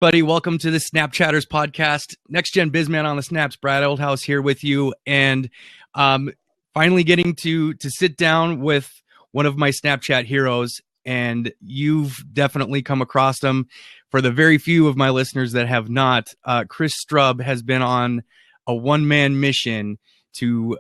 Buddy, welcome to the Snapchatters podcast. Next Gen Bizman on the Snaps. Brad Oldhouse here with you, and finally getting to sit down with one of my Snapchat heroes. And you've definitely come across them. For the very few of my listeners that have not, Chris Strub has been on a one-man mission to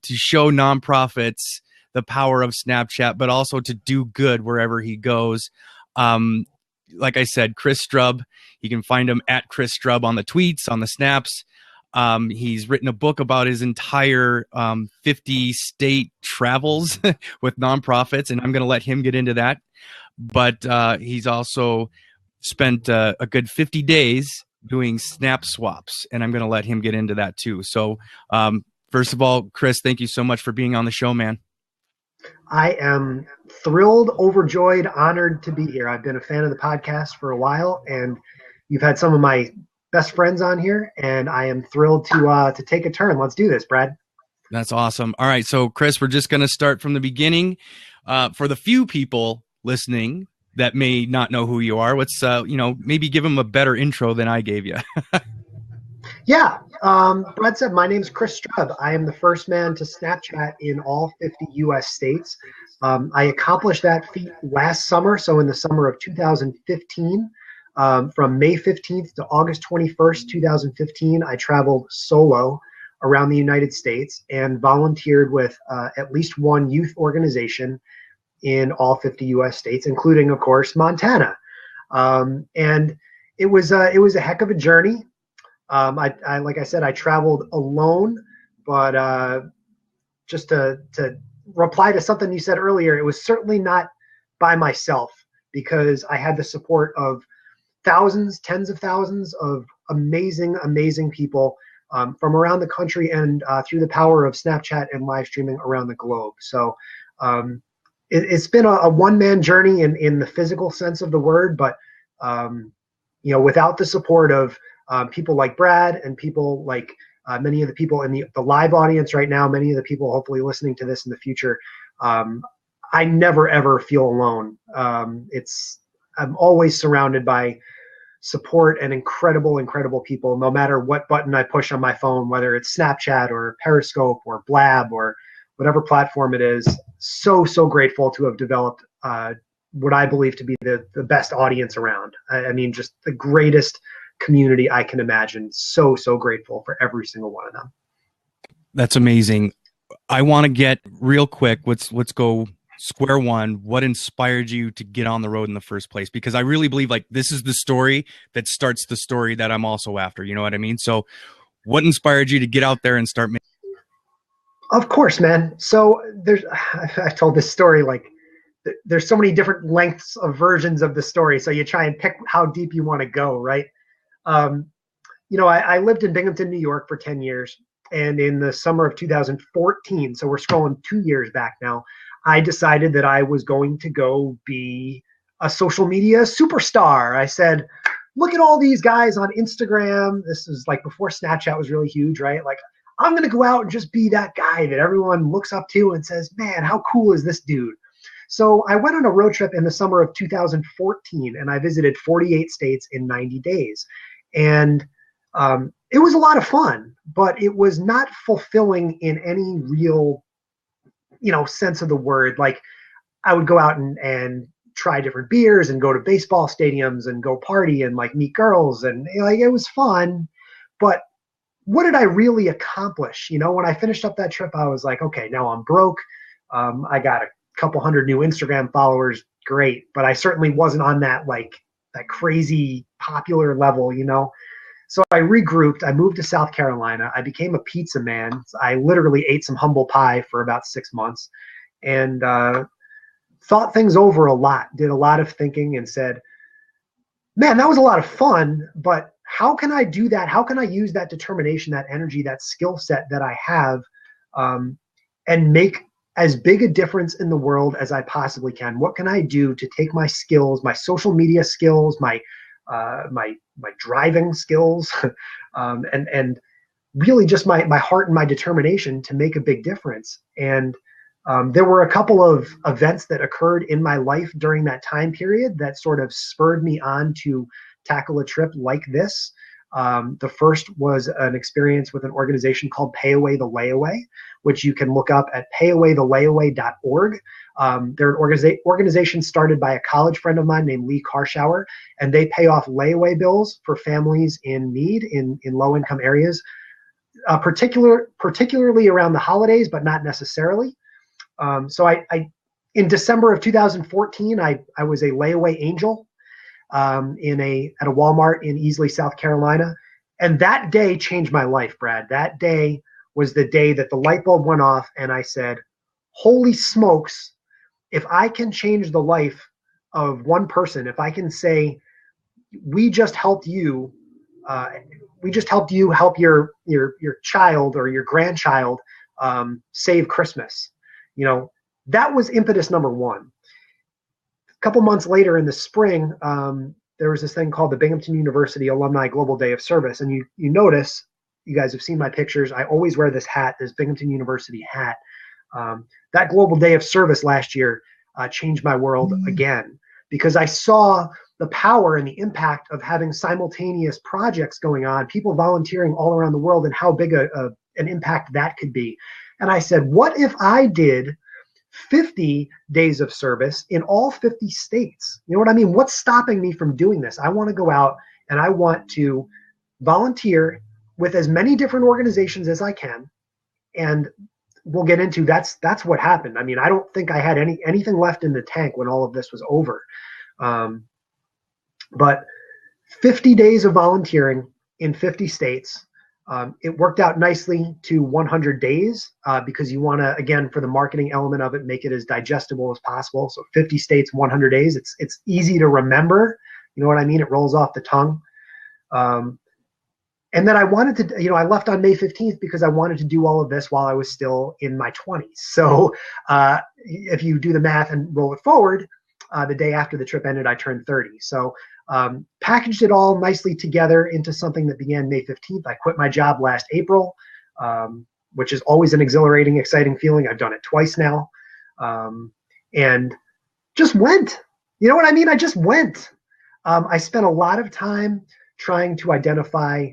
show nonprofits the power of Snapchat, but also to do good wherever he goes. Like I said, Chris Strub, you can find him at Chris Strub on the tweets, on the snaps. He's written a book about his entire 50 state travels with nonprofits, and I'm going to let him get into that. But he's also spent a good 50 days doing snap swaps, and I'm going to let him get into that too. So first of all, Chris, thank you so much for being on the show, man. I am thrilled, overjoyed, honored to be here. I've been a fan of the podcast for a while, and you've had some of my best friends on here, and I am thrilled to take a turn. Let's do this, Brad. That's awesome. All right, so Chris, we're just going to start from the beginning. For the few people listening that may not know who you are, let's maybe give them a better intro than I gave you. Yeah. Brad said, my name's Chris Strub. I am the first man to Snapchat in all 50 U.S. states. I accomplished that feat last summer, so in the summer of 2015. From May 15th to August 21st, 2015, I traveled solo around the United States and volunteered with at least one youth organization in all 50 U.S. states, including, of course, Montana. And it was a heck of a journey. I like I said, I traveled alone, but just to reply to something you said earlier, it was certainly not by myself, because I had the support of thousands, tens of thousands of amazing, amazing people from around the country and through the power of Snapchat and live streaming around the globe. So it's been a one-man journey in the physical sense of the word, but without the support of people like Brad and people like many of the people in the live audience right now, many of the people hopefully listening to this in the future, I never, ever feel alone. I'm always surrounded by support and incredible, incredible people, no matter what button I push on my phone, whether it's Snapchat or Periscope or Blab or whatever platform it is. So grateful to have developed what I believe to be the best audience around. I mean, just the greatest community I can imagine. So grateful for every single one of them. That's amazing. I want to get real quick. Let's go square one. What inspired you to get on the road in the first place? Because I really believe like this is the story that starts the story that I'm also after. You know what I mean? So what inspired you to get out there and start making? Of course, man. So I've told this story, like there's so many different lengths of versions of the story. So you try and pick how deep you want to go, right? I lived in Binghamton, New York for 10 years. And in the summer of 2014, so we're scrolling 2 years back now, I decided that I was going to go be a social media superstar. I said, look at all these guys on Instagram. This is like before Snapchat was really huge, right? Like, I'm going to go out and just be that guy that everyone looks up to and says, man, how cool is this dude? So I went on a road trip in the summer of 2014, and I visited 48 states in 90 days. And it was a lot of fun, but it was not fulfilling in any real sense of the word. Like I would go out and try different beers and go to baseball stadiums and go party and like meet girls, and like it was fun, but what did I really accomplish? When I finished up that trip, I was like, okay, now I'm broke. I got a couple hundred new Instagram followers, great, but I certainly wasn't on that crazy popular level, So I regrouped. I moved to South Carolina. I became a pizza man. I literally ate some humble pie for about 6 months and thought things over a lot, did a lot of thinking, and said, man, that was a lot of fun, but how can I do that? How can I use that determination, that energy, that skill set that I have and make as big a difference in the world as I possibly can? What can I do to take my skills, my social media skills, my driving skills, and really just my heart and my determination to make a big difference? And there were a couple of events that occurred in my life during that time period that sort of spurred me on to tackle a trip like this. The first was an experience with an organization called Pay Away the Layaway, which you can look up at payawaythelayaway.org. They're an organization started by a college friend of mine named Lee Karshauer, and they pay off layaway bills for families in need in low-income areas, particularly around the holidays, but not necessarily. So in December of 2014, I was a layaway angel at a Walmart in Easley, South Carolina. And that day changed my life, Brad. That day was the day that the light bulb went off, and I said, holy smokes, if I can change the life of one person, if I can say, we just helped you help your child or your grandchild save Christmas. That was impetus number one. A couple months later in the spring, there was this thing called the Binghamton University Alumni Global Day of Service. And you notice, you guys have seen my pictures, I always wear this hat, this Binghamton University hat. That Global Day of Service last year changed my world again, because I saw the power and the impact of having simultaneous projects going on, people volunteering all around the world, and how big an impact that could be. And I said, what if I did 50 days of service in all 50 states? You know what I mean? What's stopping me from doing this? I want to go out and I want to volunteer with as many different organizations as I can. And we'll get into that's what happened. I mean, I don't think I had anything left in the tank when all of this was over. But 50 days of volunteering in 50 states. It worked out nicely to 100 days because you want to, again, for the marketing element of it, make it as digestible as possible. So 50 states, 100 days. It's easy to remember. You know what I mean? It rolls off the tongue. And then I wanted to, I left on May 15th because I wanted to do all of this while I was still in my 20s. So if you do the math and roll it forward, the day after the trip ended, I turned 30. So packaged it all nicely together into something that began May 15th. I quit my job last April, which is always an exhilarating, exciting feeling. I've done it twice now, and just went. You know what I mean? I just went. I spent a lot of time trying to identify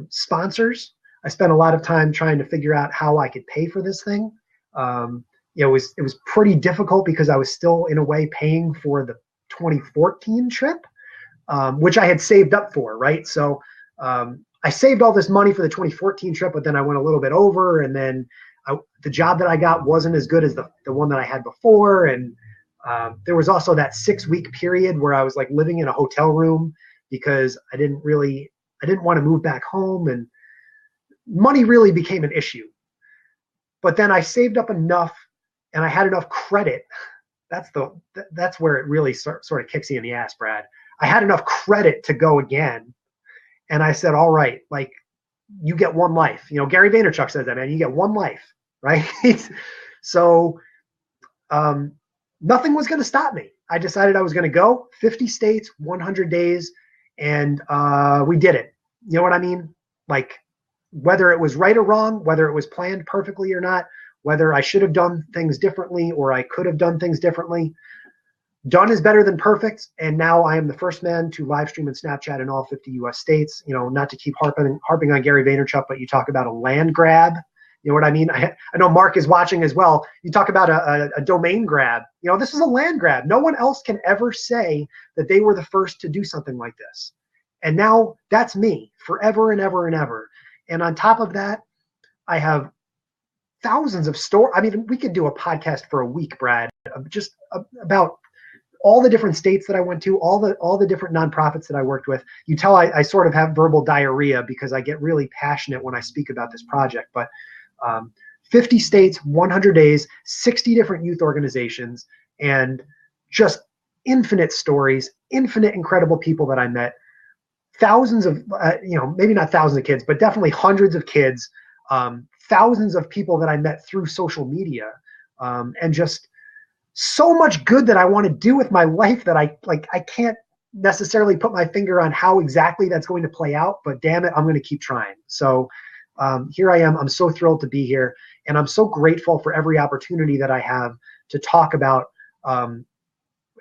sponsors. I spent a lot of time trying to figure out how I could pay for this thing. It was pretty difficult because I was still, in a way, paying for the 2014 trip, which I had saved up for, right? So I saved all this money for the 2014 trip, but then I went a little bit over, and then the job that I got wasn't as good as the one that I had before. And there was also that 6-week period where I was like living in a hotel room because I didn't want to move back home, and money really became an issue. But then I saved up enough, and I had enough credit. That's where it really sort of kicks you in the ass, Brad. I had enough credit to go again. And I said, all right, like, you get one life. Gary Vaynerchuk says that, man, you get one life, right? So nothing was going to stop me. I decided I was going to go 50 states, 100 days, and we did it. You know what I mean? Like, whether it was right or wrong, whether it was planned perfectly or not, whether I should have done things differently or I could have done things differently, done is better than perfect. And now I am the first man to live stream and Snapchat in all 50 US states. Not to keep harping on Gary Vaynerchuk, but you talk about a land grab. You know what I mean? I know Mark is watching as well. You talk about a domain grab. This is a land grab. No one else can ever say that they were the first to do something like this. And now that's me forever and ever and ever. And on top of that, I have thousands of stories. I mean, we could do a podcast for a week, Brad, just about all the different states that I went to, all the different nonprofits that I worked with. You tell I sort of have verbal diarrhea because I get really passionate when I speak about this project. But 50 states, 100 days, 60 different youth organizations, and just infinite stories, infinite incredible people that I met. Thousands of, maybe not thousands of kids, but definitely hundreds of kids, thousands of people that I met through social media, and just so much good that I want to do with my life that I can't necessarily put my finger on how exactly that's going to play out, but damn it, I'm going to keep trying. So here I am. I'm so thrilled to be here, and I'm so grateful for every opportunity that I have to talk about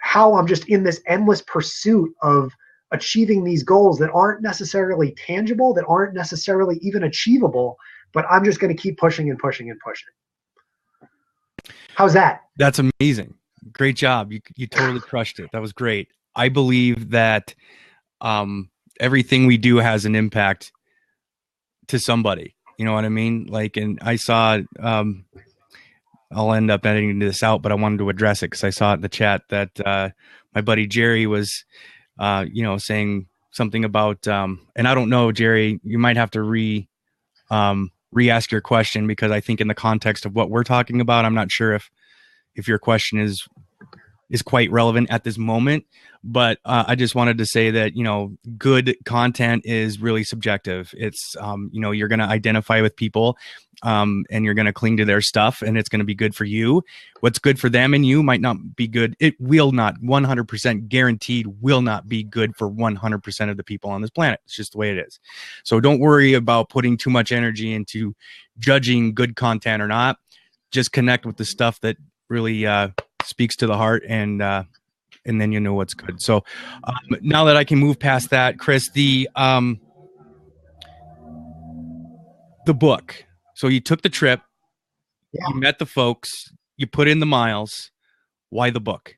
how I'm just in this endless pursuit of achieving these goals that aren't necessarily tangible, that aren't necessarily even achievable, but I'm just going to keep pushing and pushing and pushing. How's that? That's amazing. Great job. You totally crushed it. That was great. I believe that everything we do has an impact to somebody. You know what I mean? Like, and I saw, I'll end up editing this out, but I wanted to address it because I saw it in the chat that my buddy Jerry was, saying something about, and I don't know, Jerry, you might have to re-ask your question, because I think in the context of what we're talking about, I'm not sure if your question is quite relevant at this moment. But I just wanted to say that, good content is really subjective. It's, you're going to identify with people and you're going to cling to their stuff, and it's going to be good for you. What's good for them and you might not be good. It will not 100% guaranteed will not be good for 100% of the people on this planet. It's just the way it is. So don't worry about putting too much energy into judging good content or not. Just connect with the stuff that really speaks to the heart, and then you know what's good. So now that I can move past that, Chris, the book. So you took the trip, Yeah. you met the folks, you put in the miles. Why the book?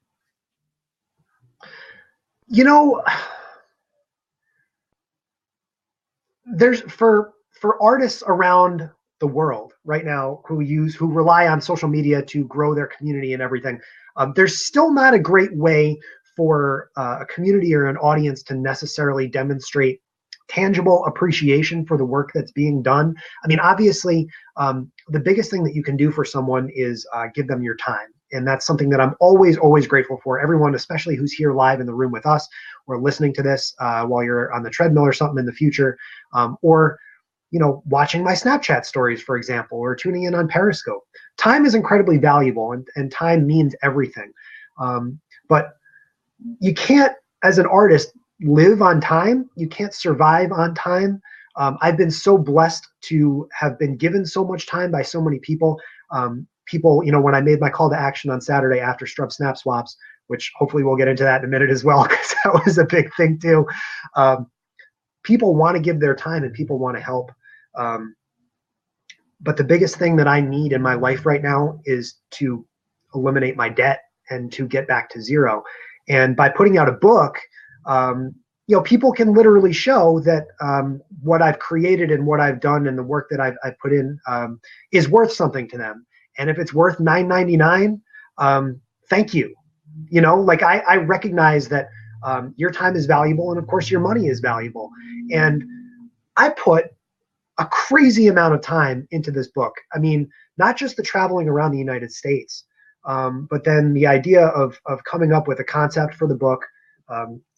There's for artists around the world right now who rely on social media to grow their community and everything. There's still not a great way for a community or an audience to necessarily demonstrate tangible appreciation for the work that's being done. I mean, obviously, the biggest thing that you can do for someone is give them your time. And that's something that I'm always, always grateful for. Everyone, especially who's here live in the room with us, or listening to this while you're on the treadmill or something in the future, or watching my Snapchat stories, for example, or tuning in on Periscope. Time is incredibly valuable, and time means everything. But you can't, as an artist, live on time. You can't survive on time. I've been so blessed to have been given so much time by so many people. When I made my call to action on Saturday after Strub Snap Swaps, which hopefully we'll get into that in a minute as well, because that was a big thing too. People want to give their time and people want to help. But the biggest thing that I need in my life right now is to eliminate my debt and to get back to zero. And by putting out a book, people can literally show that what I've created and what I've done and the work that I've put in is worth something to them. And if it's worth $9.99, thank you. I recognize that your time is valuable, and of course your money is valuable. And I put a crazy amount of time into this book. I mean, not just the traveling around the United States, but then the idea of coming up with a concept for the book,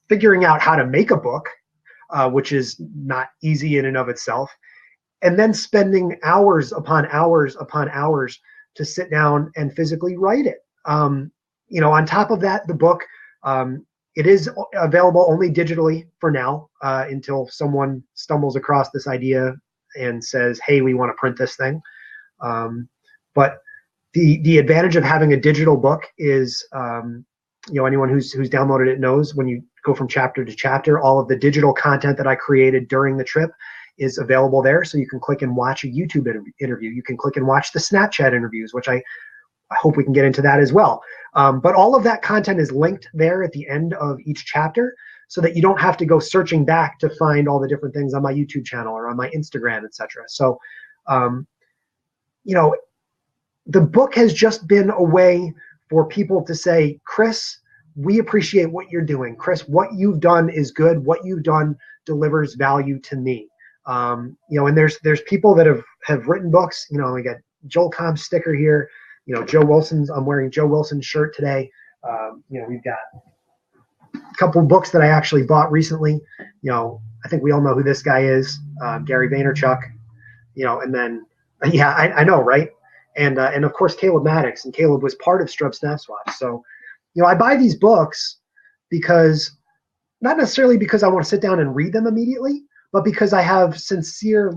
figuring out how to make a book, which is not easy in and of itself, and then spending hours upon hours upon hours to sit down and physically write it. On top of that, the book, it is available only digitally for now, until someone stumbles across this idea and says, hey, we want to print this thing. But the advantage of having a digital book is, anyone who's downloaded it knows when you go from chapter to chapter, all of the digital content that I created during the trip is available there. So you can click and watch a YouTube interview. You can click and watch the Snapchat interviews, which I hope we can get into that as well. But all of that content is linked there at the end of each chapter, so that you don't have to go searching back to find all the different things on my YouTube channel or on my Instagram, etc. So, the book has just been a way for people to say, Chris, we appreciate what you're doing. Chris, what you've done is good. What you've done delivers value to me. And there's people that have written books. We got Joel Combs sticker here. Joe Wilson's. I'm wearing Joe Wilson's shirt today. We've got a couple of books that I actually bought recently. I think we all know who this guy is, Gary Vaynerchuk. And then I know, right? And of course Caleb Maddox, and Caleb was part of Strub Snap Swaps. So, I buy these books because, not necessarily because I want to sit down and read them immediately, but because I have sincere,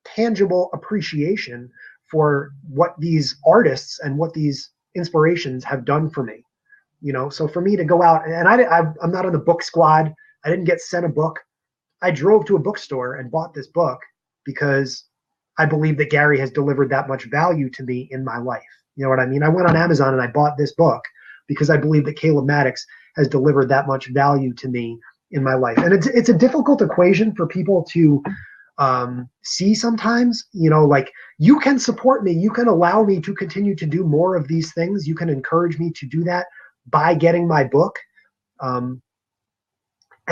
tangible appreciation for what these artists and what these inspirations have done for me. So for me to go out, and I'm not on the book squad. I didn't get sent a book. I drove to a bookstore and bought this book because I believe that Gary has delivered that much value to me in my life. You know what I mean? I went on Amazon and I bought this book because I believe that Caleb Maddox has delivered that much value to me in my life. And it's a difficult equation for people to see sometimes. You know, like, you can support me, you can allow me to continue to do more of these things, you can encourage me to do that by getting my book. And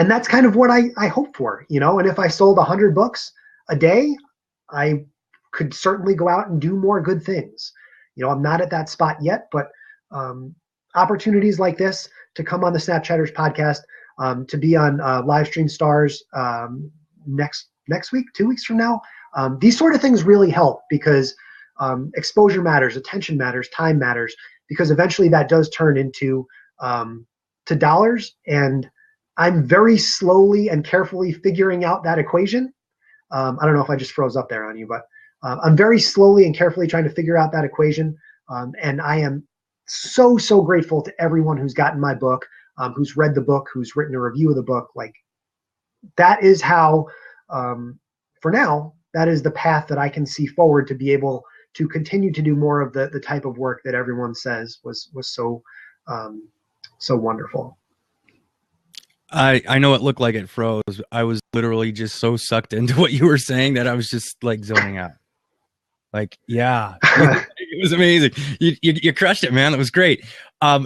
that's kind of what I hope for, you know. And if I sold 100 books a day, I could certainly go out and do more good things. You know, I'm not at that spot yet, but opportunities like this to come on the Snapchatters podcast, to be on Livestream Stars next week, 2 weeks from now, these sort of things really help, because exposure matters, attention matters, time matters, because eventually that does turn into to dollars. And I'm very slowly and carefully figuring out that equation. I don't know if I just froze up there on you, but I'm very slowly and carefully trying to figure out that equation. And I am so grateful to everyone who's gotten my book, who's read the book, who's written a review of the book. Like, that is how, for now, that is the path that I can see forward to be able to continue to do more of the type of work that everyone says was so wonderful. I know it looked like it froze. I was literally just so sucked into what you were saying that I was just like zoning out. Like, yeah, it was amazing. You crushed it, man. It was great.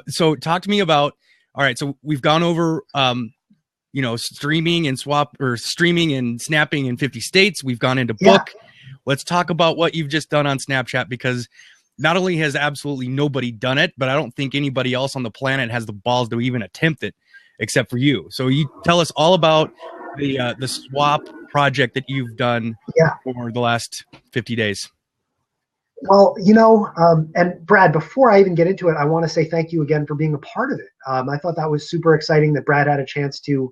So talk to me about, all right, so we've gone over, you know, streaming and snapping in 50 states. We've gone into book. Yeah. Let's talk about what you've just done on Snapchat, because not only has absolutely nobody done it, but I don't think anybody else on the planet has the balls to even attempt it except for you. So you tell us all about the swap project that you've done for the last 50 days. Well, you know, and Brad, before I even get into it, I want to say thank you again for being a part of it. I thought that was super exciting that Brad had a chance to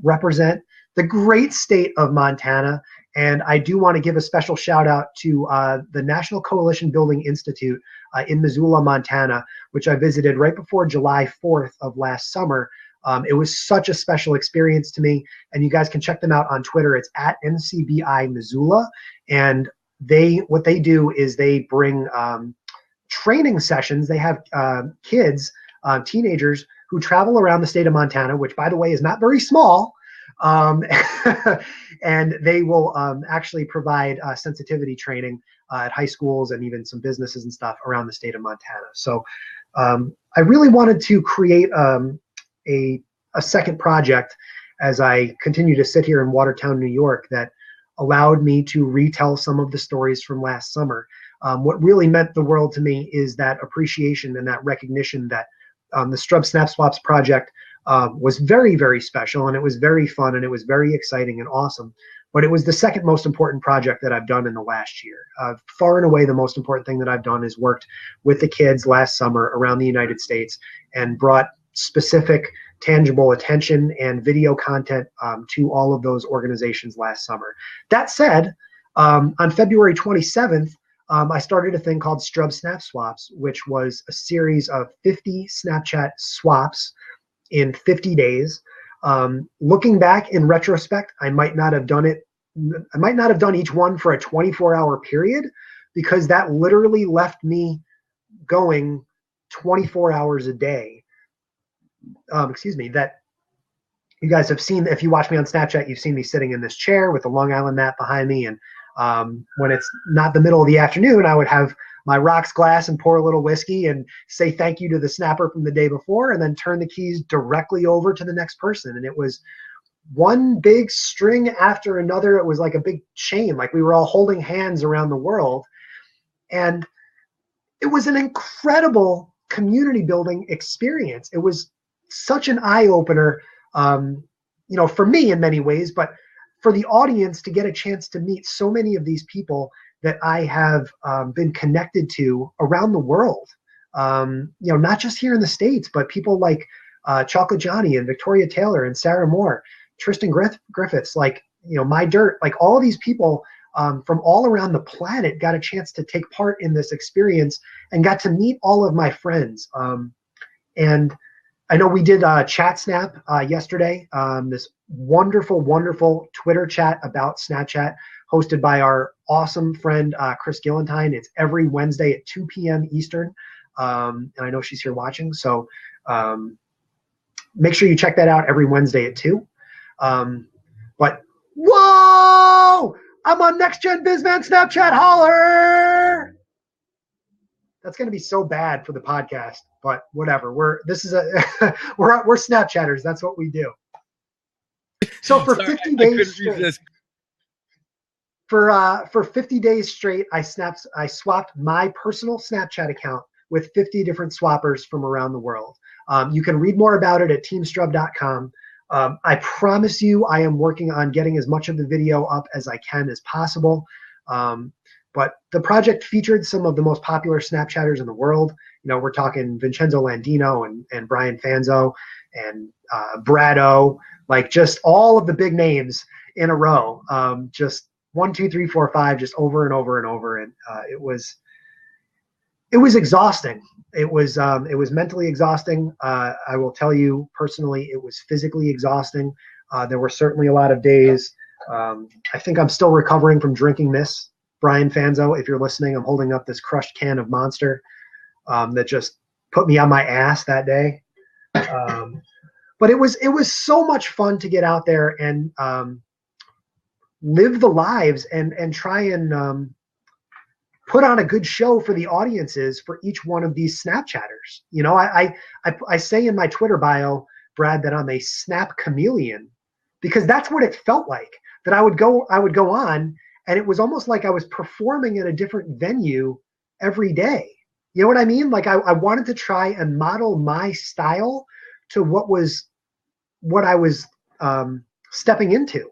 represent the great state of Montana. And I do want to give a special shout out to the National Coalition Building Institute in Missoula, Montana, which I visited right before July 4th of last summer. It was such a special experience to me, and you guys can check them out on Twitter. It's at NCBI Missoula, and what they do is they bring training sessions. They have kids, teenagers who travel around the state of Montana, which, by the way, is not very small, and they will actually provide sensitivity training at high schools and even some businesses and stuff around the state of Montana. So I really wanted to create a second project as I continue to sit here in Watertown, New York, that allowed me to retell some of the stories from last summer. What really meant the world to me is that appreciation and that recognition that the Strub Snap Swaps project was very, very special, and it was very fun, and it was very exciting and awesome. But it was the second most important project that I've done in the last year. Far and away, the most important thing that I've done is worked with the kids last summer around the United States and brought specific, tangible attention and video content to all of those organizations last summer. That said, on February 27th, I started a thing called Strub Snap Swaps, which was a series of 50 Snapchat swaps in 50 days. Looking back in retrospect, I might not have done each one for a 24-hour period, because that literally left me going 24 hours a day. That you guys have seen. If you watch me on Snapchat, you've seen me sitting in this chair with the Long Island map behind me. And when it's not the middle of the afternoon, I would have my rocks glass and pour a little whiskey and say thank you to the snapper from the day before, and then turn the keys directly over to the next person. And it was one big string after another. It was like a big chain, like we were all holding hands around the world. And it was an incredible community building experience. It was such an eye-opener, for me in many ways, but for the audience to get a chance to meet so many of these people that I have been connected to around the world. Not just here in the States, but people like Chocolate Johnny and Victoria Taylor and Sarah Moore, Tristan Griffiths, My Dirt, all these people from all around the planet got a chance to take part in this experience and got to meet all of my friends. And I know we did Chat Snap yesterday. This wonderful, wonderful Twitter chat about Snapchat, hosted by our awesome friend Chris Gillentine. It's every Wednesday at 2 p.m. Eastern, and I know she's here watching. So make sure you check that out every Wednesday at 2. But whoa! I'm on Next Gen Bizman Snapchat. Holler! That's going to be so bad for the podcast, but whatever. we're Snapchatters. That's what we do. So for 50 days straight, for 50 days straight, I swapped my personal Snapchat account with 50 different swappers from around the world. You can read more about it at teamstrub.com. I promise you, I am working on getting as much of the video up as I can as possible. But the project featured some of the most popular Snapchatters in the world. You know, we're talking Vincenzo Landino and Brian Fanzo and Brad O, like just all of the big names in a row. Just 1, 2, 3, 4, 5, just over and over and over. And it was exhausting. It was mentally exhausting. I will tell you personally, it was physically exhausting. There were certainly a lot of days. I think I'm still recovering from drinking this. Brian Fanzo, if you're listening, I'm holding up this crushed can of Monster that just put me on my ass that day. But it was so much fun to get out there and live the lives and try and put on a good show for the audiences for each one of these Snapchatters. You know, I say in my Twitter bio, Brad, that I'm a Snap chameleon, because that's what it felt like. That I would go on, and it was almost like I was performing in a different venue every day. You know what I mean? Like I wanted to try and model my style to what I was stepping into.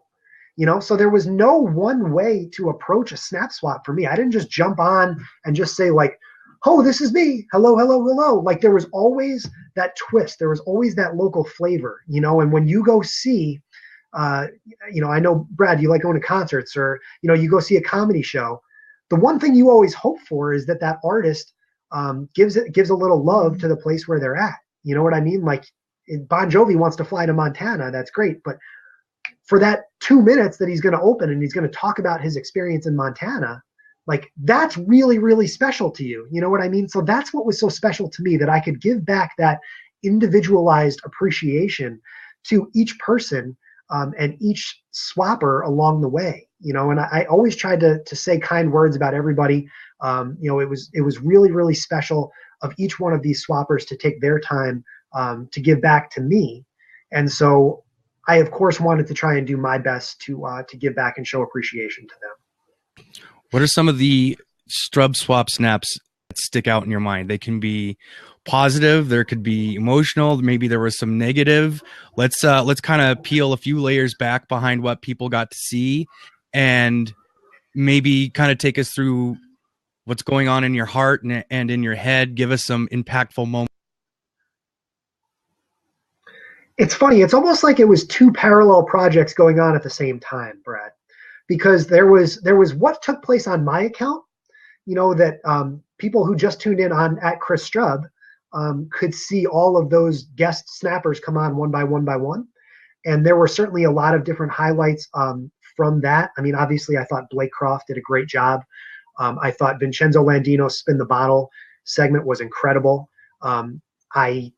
You know, so there was no one way to approach a Snap swap for me. I didn't just jump on and just say like, oh, this is me. Hello, hello, hello. Like there was always that twist. There was always that local flavor, you know, and when you go see, you know, I know, Brad, you like going to concerts, or, you know, you go see a comedy show. The one thing you always hope for is that artist gives a little love to the place where they're at. You know what I mean? Like Bon Jovi wants to fly to Montana. That's great. But for that 2 minutes that he's going to open and he's going to talk about his experience in Montana, like that's really, really special to you. You know what I mean? So that's what was so special to me, that I could give back that individualized appreciation to each person and each swapper along the way, you know. And I always tried to say kind words about everybody. You know, it was really, really special of each one of these swappers to take their time to give back to me. And so I, of course, wanted to try and do my best to give back and show appreciation to them. What are some of the Strub swap snaps that stick out in your mind? They can be positive, there could be emotional, maybe there was some negative. Let's kind of peel a few layers back behind what people got to see, and maybe kind of take us through what's going on in your heart and in your head. Give us some impactful moments. It's funny. It's almost like it was two parallel projects going on at the same time, Brad, because there was what took place on my account, you know, that people who just tuned in on at Chris Strub could see all of those guest snappers come on one by one. And there were certainly a lot of different highlights from that. I mean, obviously, I thought Blake Croft did a great job. I thought Vincenzo Landino's Spin the Bottle segment was incredible. I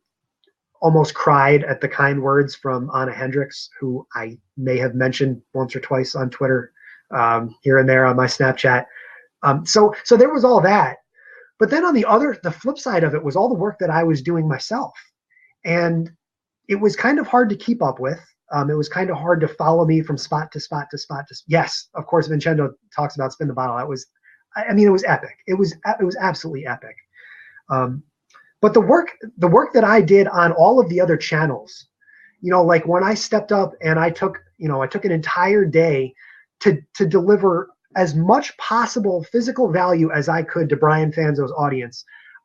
almost cried at the kind words from Anna Hendricks, who I may have mentioned once or twice on Twitter, here and there on my Snapchat. So there was all that. But then on the flip side of it was all the work that I was doing myself. And it was kind of hard to keep up with. It was kind of hard to follow me from spot to spot to spot. Yes, of course, Vincenzo talks about Spin the Bottle. It was epic. It was absolutely epic. But the work that I did on all of the other channels, you know, like when I stepped up and I took an entire day to deliver as much possible physical value as I could to Brian Fanzo's audience,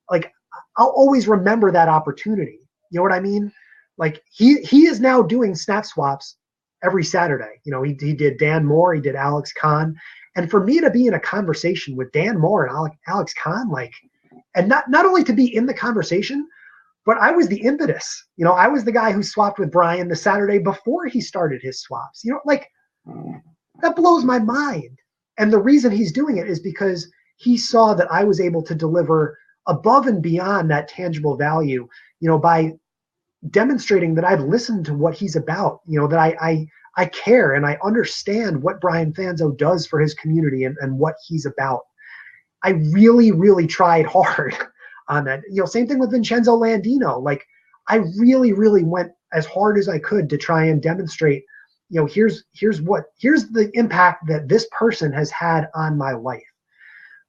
like I'll always remember that opportunity. You know what I mean? Like he is now doing snap swaps every Saturday. You know, he did Dan Moore, he did Alex Kahn. And for me to be in a conversation with Dan Moore and Alex Kahn, like, and not only to be in the conversation, But I was the impetus. I was the guy who swapped with Brian the Saturday before he started his swaps. Like, that blows my mind. And the reason he's doing it is because he saw that I was able to deliver above and beyond that tangible value, by demonstrating that I've listened to what he's about, that I care and I understand what Brian Fanzo does for his community and what he's about. I really, really tried hard on that. Same thing with Vincenzo Landino. Like, I really, really went as hard as I could to try and demonstrate, here's the impact that this person has had on my life,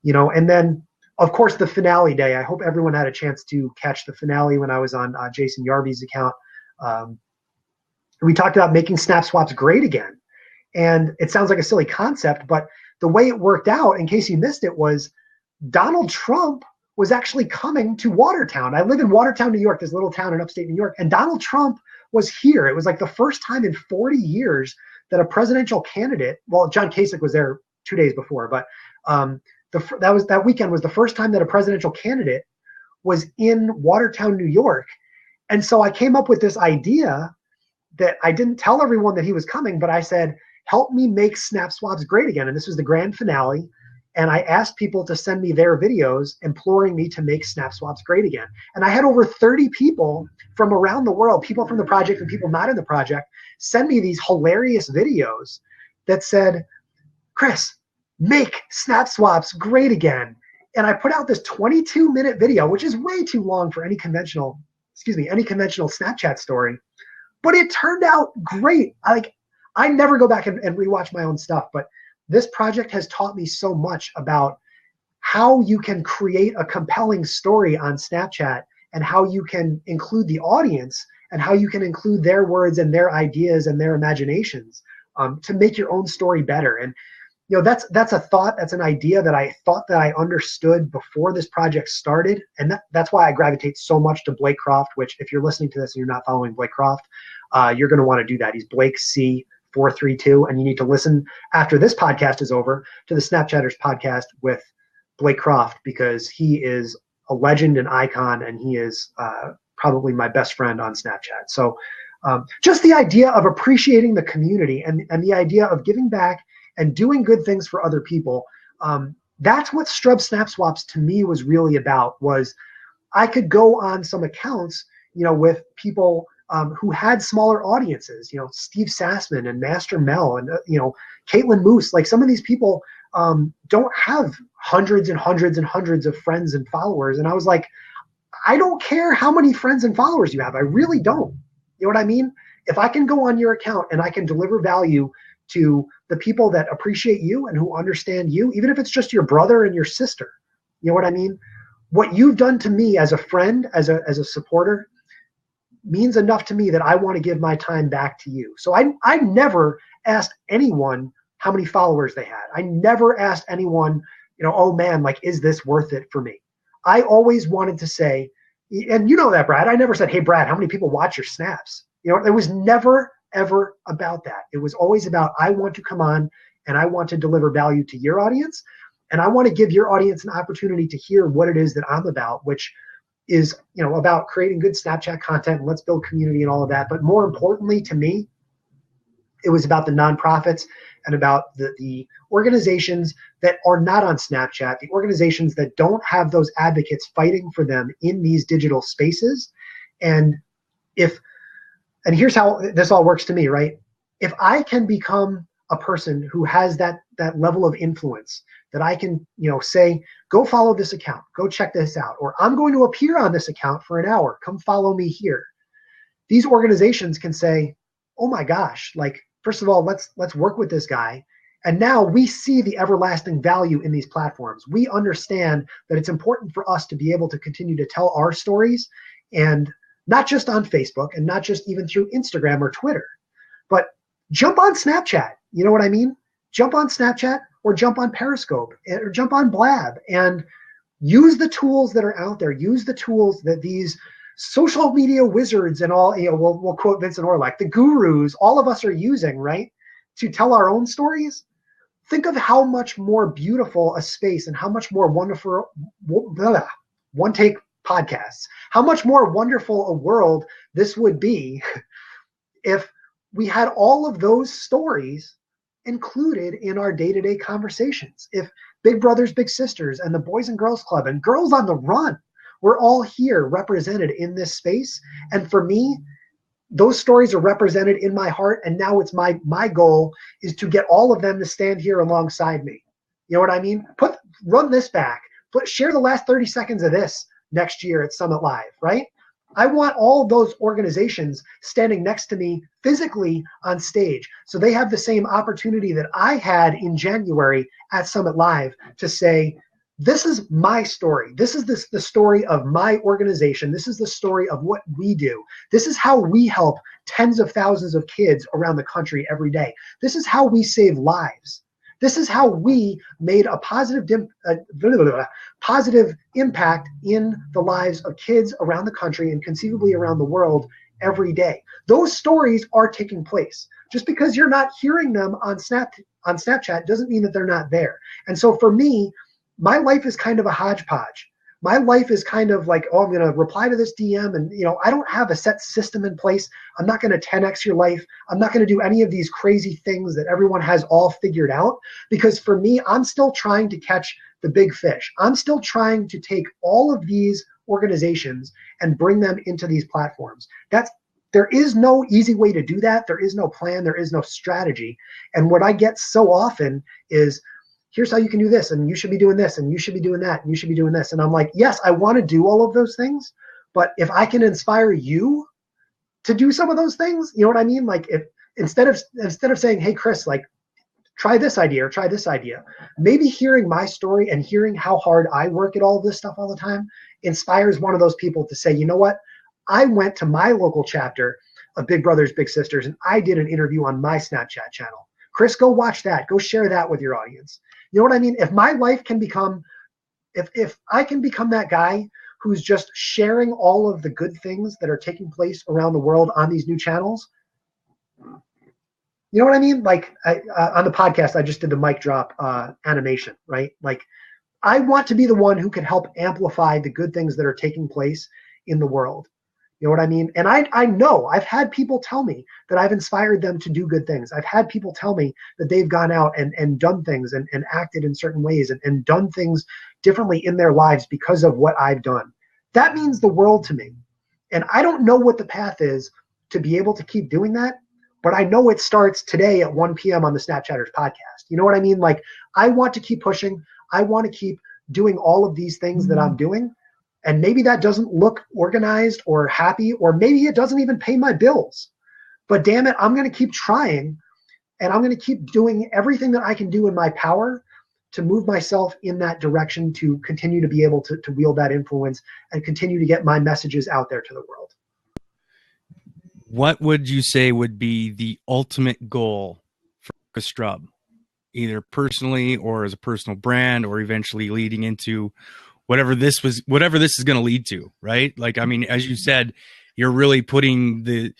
and then of course the finale day. I hope everyone had a chance to catch the finale when I was on Jason Yarby's account. We talked about making snap swaps great again. And it sounds like a silly concept, but the way it worked out, in case you missed it, was Donald Trump was actually coming to Watertown. I live in Watertown, New York, this little town in upstate New York, and Donald Trump was here. It was like the first time in 40 years that a presidential candidate, well, John Kasich was there 2 days before, but that weekend was the first time that a presidential candidate was in Watertown, New York. And so I came up with this idea that I didn't tell everyone that he was coming, but I said, help me make snap swaps great again. And this was the grand finale. And I asked people to send me their videos imploring me to make snap swaps great again. And I had over 30 people from around the world, people from the project and people not in the project, send me these hilarious videos that said, Chris, make snap swaps great again. And I put out this 22-minute video, which is way too long for any conventional Snapchat story. But it turned out great. I never go back and rewatch my own stuff, but this project has taught me so much about how you can create a compelling story on Snapchat and how you can include the audience and how you can include their words and their ideas and their imaginations to make your own story better. And that's a thought, that's an idea that I thought that I understood before this project started. And that's why I gravitate so much to Blake Croft, which if you're listening to this and you're not following Blake Croft, you're going to want to do that. He's Blake C432, and you need to listen after this podcast is over to the Snapchatters podcast with Blake Croft, because he is a legend and icon, and he is probably my best friend on Snapchat. So just the idea of appreciating the community and the idea of giving back and doing good things for other people, that's what Strub Snap Swaps to me was really about. Was I could go on some accounts, with people who had smaller audiences, Steve Sassman and Master Mel and, Caitlin Moose. Like, some of these people don't have hundreds and hundreds and hundreds of friends and followers. And I was like, I don't care how many friends and followers you have. I really don't. You know what I mean? If I can go on your account and I can deliver value to the people that appreciate you and who understand you, even if it's just your brother and your sister, you know what I mean? What you've done to me as a friend, as a supporter, means enough to me that I want to give my time back to you. So I never asked anyone how many followers they had. I never asked anyone, oh man, like, is this worth it for me? I always wanted to say, and you know that, Brad, I never said, hey, Brad, how many people watch your snaps? It was never, ever about that. It was always about, I want to come on and I want to deliver value to your audience. And I want to give your audience an opportunity to hear what it is that I'm about, which is, about creating good Snapchat content and let's build community and all of that. But more importantly to me, it was about the nonprofits and about the organizations that are not on Snapchat, the organizations that don't have those advocates fighting for them in these digital spaces. And here's how this all works to me, right? If I can become a person who has that level of influence, that I can, say, go follow this account, go check this out, or I'm going to appear on this account for an hour, come follow me here. These organizations can say, oh my gosh, like, first of all, let's work with this guy. And now we see the everlasting value in these platforms. We understand that it's important for us to be able to continue to tell our stories, and not just on Facebook and not just even through Instagram or Twitter, but jump on Snapchat. You know what I mean? Jump on Snapchat or jump on Periscope or jump on Blab and use the tools that are out there. Use the tools that these social media wizards and all, we'll quote Vincent Orlac, the gurus, all of us are using, right, to tell our own stories. Think of how much more beautiful a space and how much more wonderful, one take podcasts. How much more wonderful a world this would be if we had all of those stories included in our day-to-day conversations. If Big Brothers Big Sisters and the Boys and Girls Club and Girls on the Run, we're all here represented in this space. And for me, those stories are represented in my heart, and now it's my goal is to get all of them to stand here alongside me. You know what I mean? Run this back. Share the last 30 seconds of this next year at Summit Live, right? I want all those organizations standing next to me physically on stage, so they have the same opportunity that I had in January at Summit Live to say, this is my story. This is the story of my organization. This is the story of what we do. This is how we help tens of thousands of kids around the country every day. This is how we save lives. This is how we made a positive impact in the lives of kids around the country and conceivably around the world every day. Those stories are taking place. Just because you're not hearing them on Snapchat doesn't mean that they're not there. And so for me, my life is kind of a hodgepodge. My life is kind of like, oh, I'm going to reply to this DM, and I don't have a set system in place. I'm not going to 10x your life. I'm not going to do any of these crazy things that everyone has all figured out, because for me, I'm still trying to catch the big fish. I'm still trying to take all of these organizations and bring them into these platforms. There is no easy way to do that. There is no plan. There is no strategy. And what I get so often is, here's how you can do this, and you should be doing this, and you should be doing that, and you should be doing this. And I'm like, yes, I want to do all of those things, but if I can inspire you to do some of those things, you know what I mean? Like, if instead of saying, hey, Chris, like, try this idea or try this idea, maybe hearing my story and hearing how hard I work at all of this stuff all the time inspires one of those people to say, you know what? I went to my local chapter of Big Brothers Big Sisters, and I did an interview on my Snapchat channel. Chris, go watch that. Go share that with your audience. You know what I mean? If my life can become, if I can become that guy who's just sharing all of the good things that are taking place around the world on these new channels, you know what I mean? Like on the podcast, I just did the mic drop animation, right? Like, I want to be the one who can help amplify the good things that are taking place in the world. You know what I mean? And I know I've had people tell me that I've inspired them to do good things. I've had people tell me that they've gone out and done things and acted in certain ways and done things differently in their lives because of what I've done. That means the world to me. And I don't know what the path is to be able to keep doing that, but I know it starts today at 1 p.m. on the Snapchatters podcast. You know what I mean? Like, I want to keep pushing. I want to keep doing all of these things that I'm doing. And maybe that doesn't look organized or happy, or maybe it doesn't even pay my bills. But damn it, I'm going to keep trying, and I'm going to keep doing everything that I can do in my power to move myself in that direction, to continue to be able to wield that influence and continue to get my messages out there to the world. What would you say would be the ultimate goal for Chris Strub, either personally or as a personal brand, or eventually leading into whatever this is going to lead to, right? Like, I mean, as you said, you're really putting the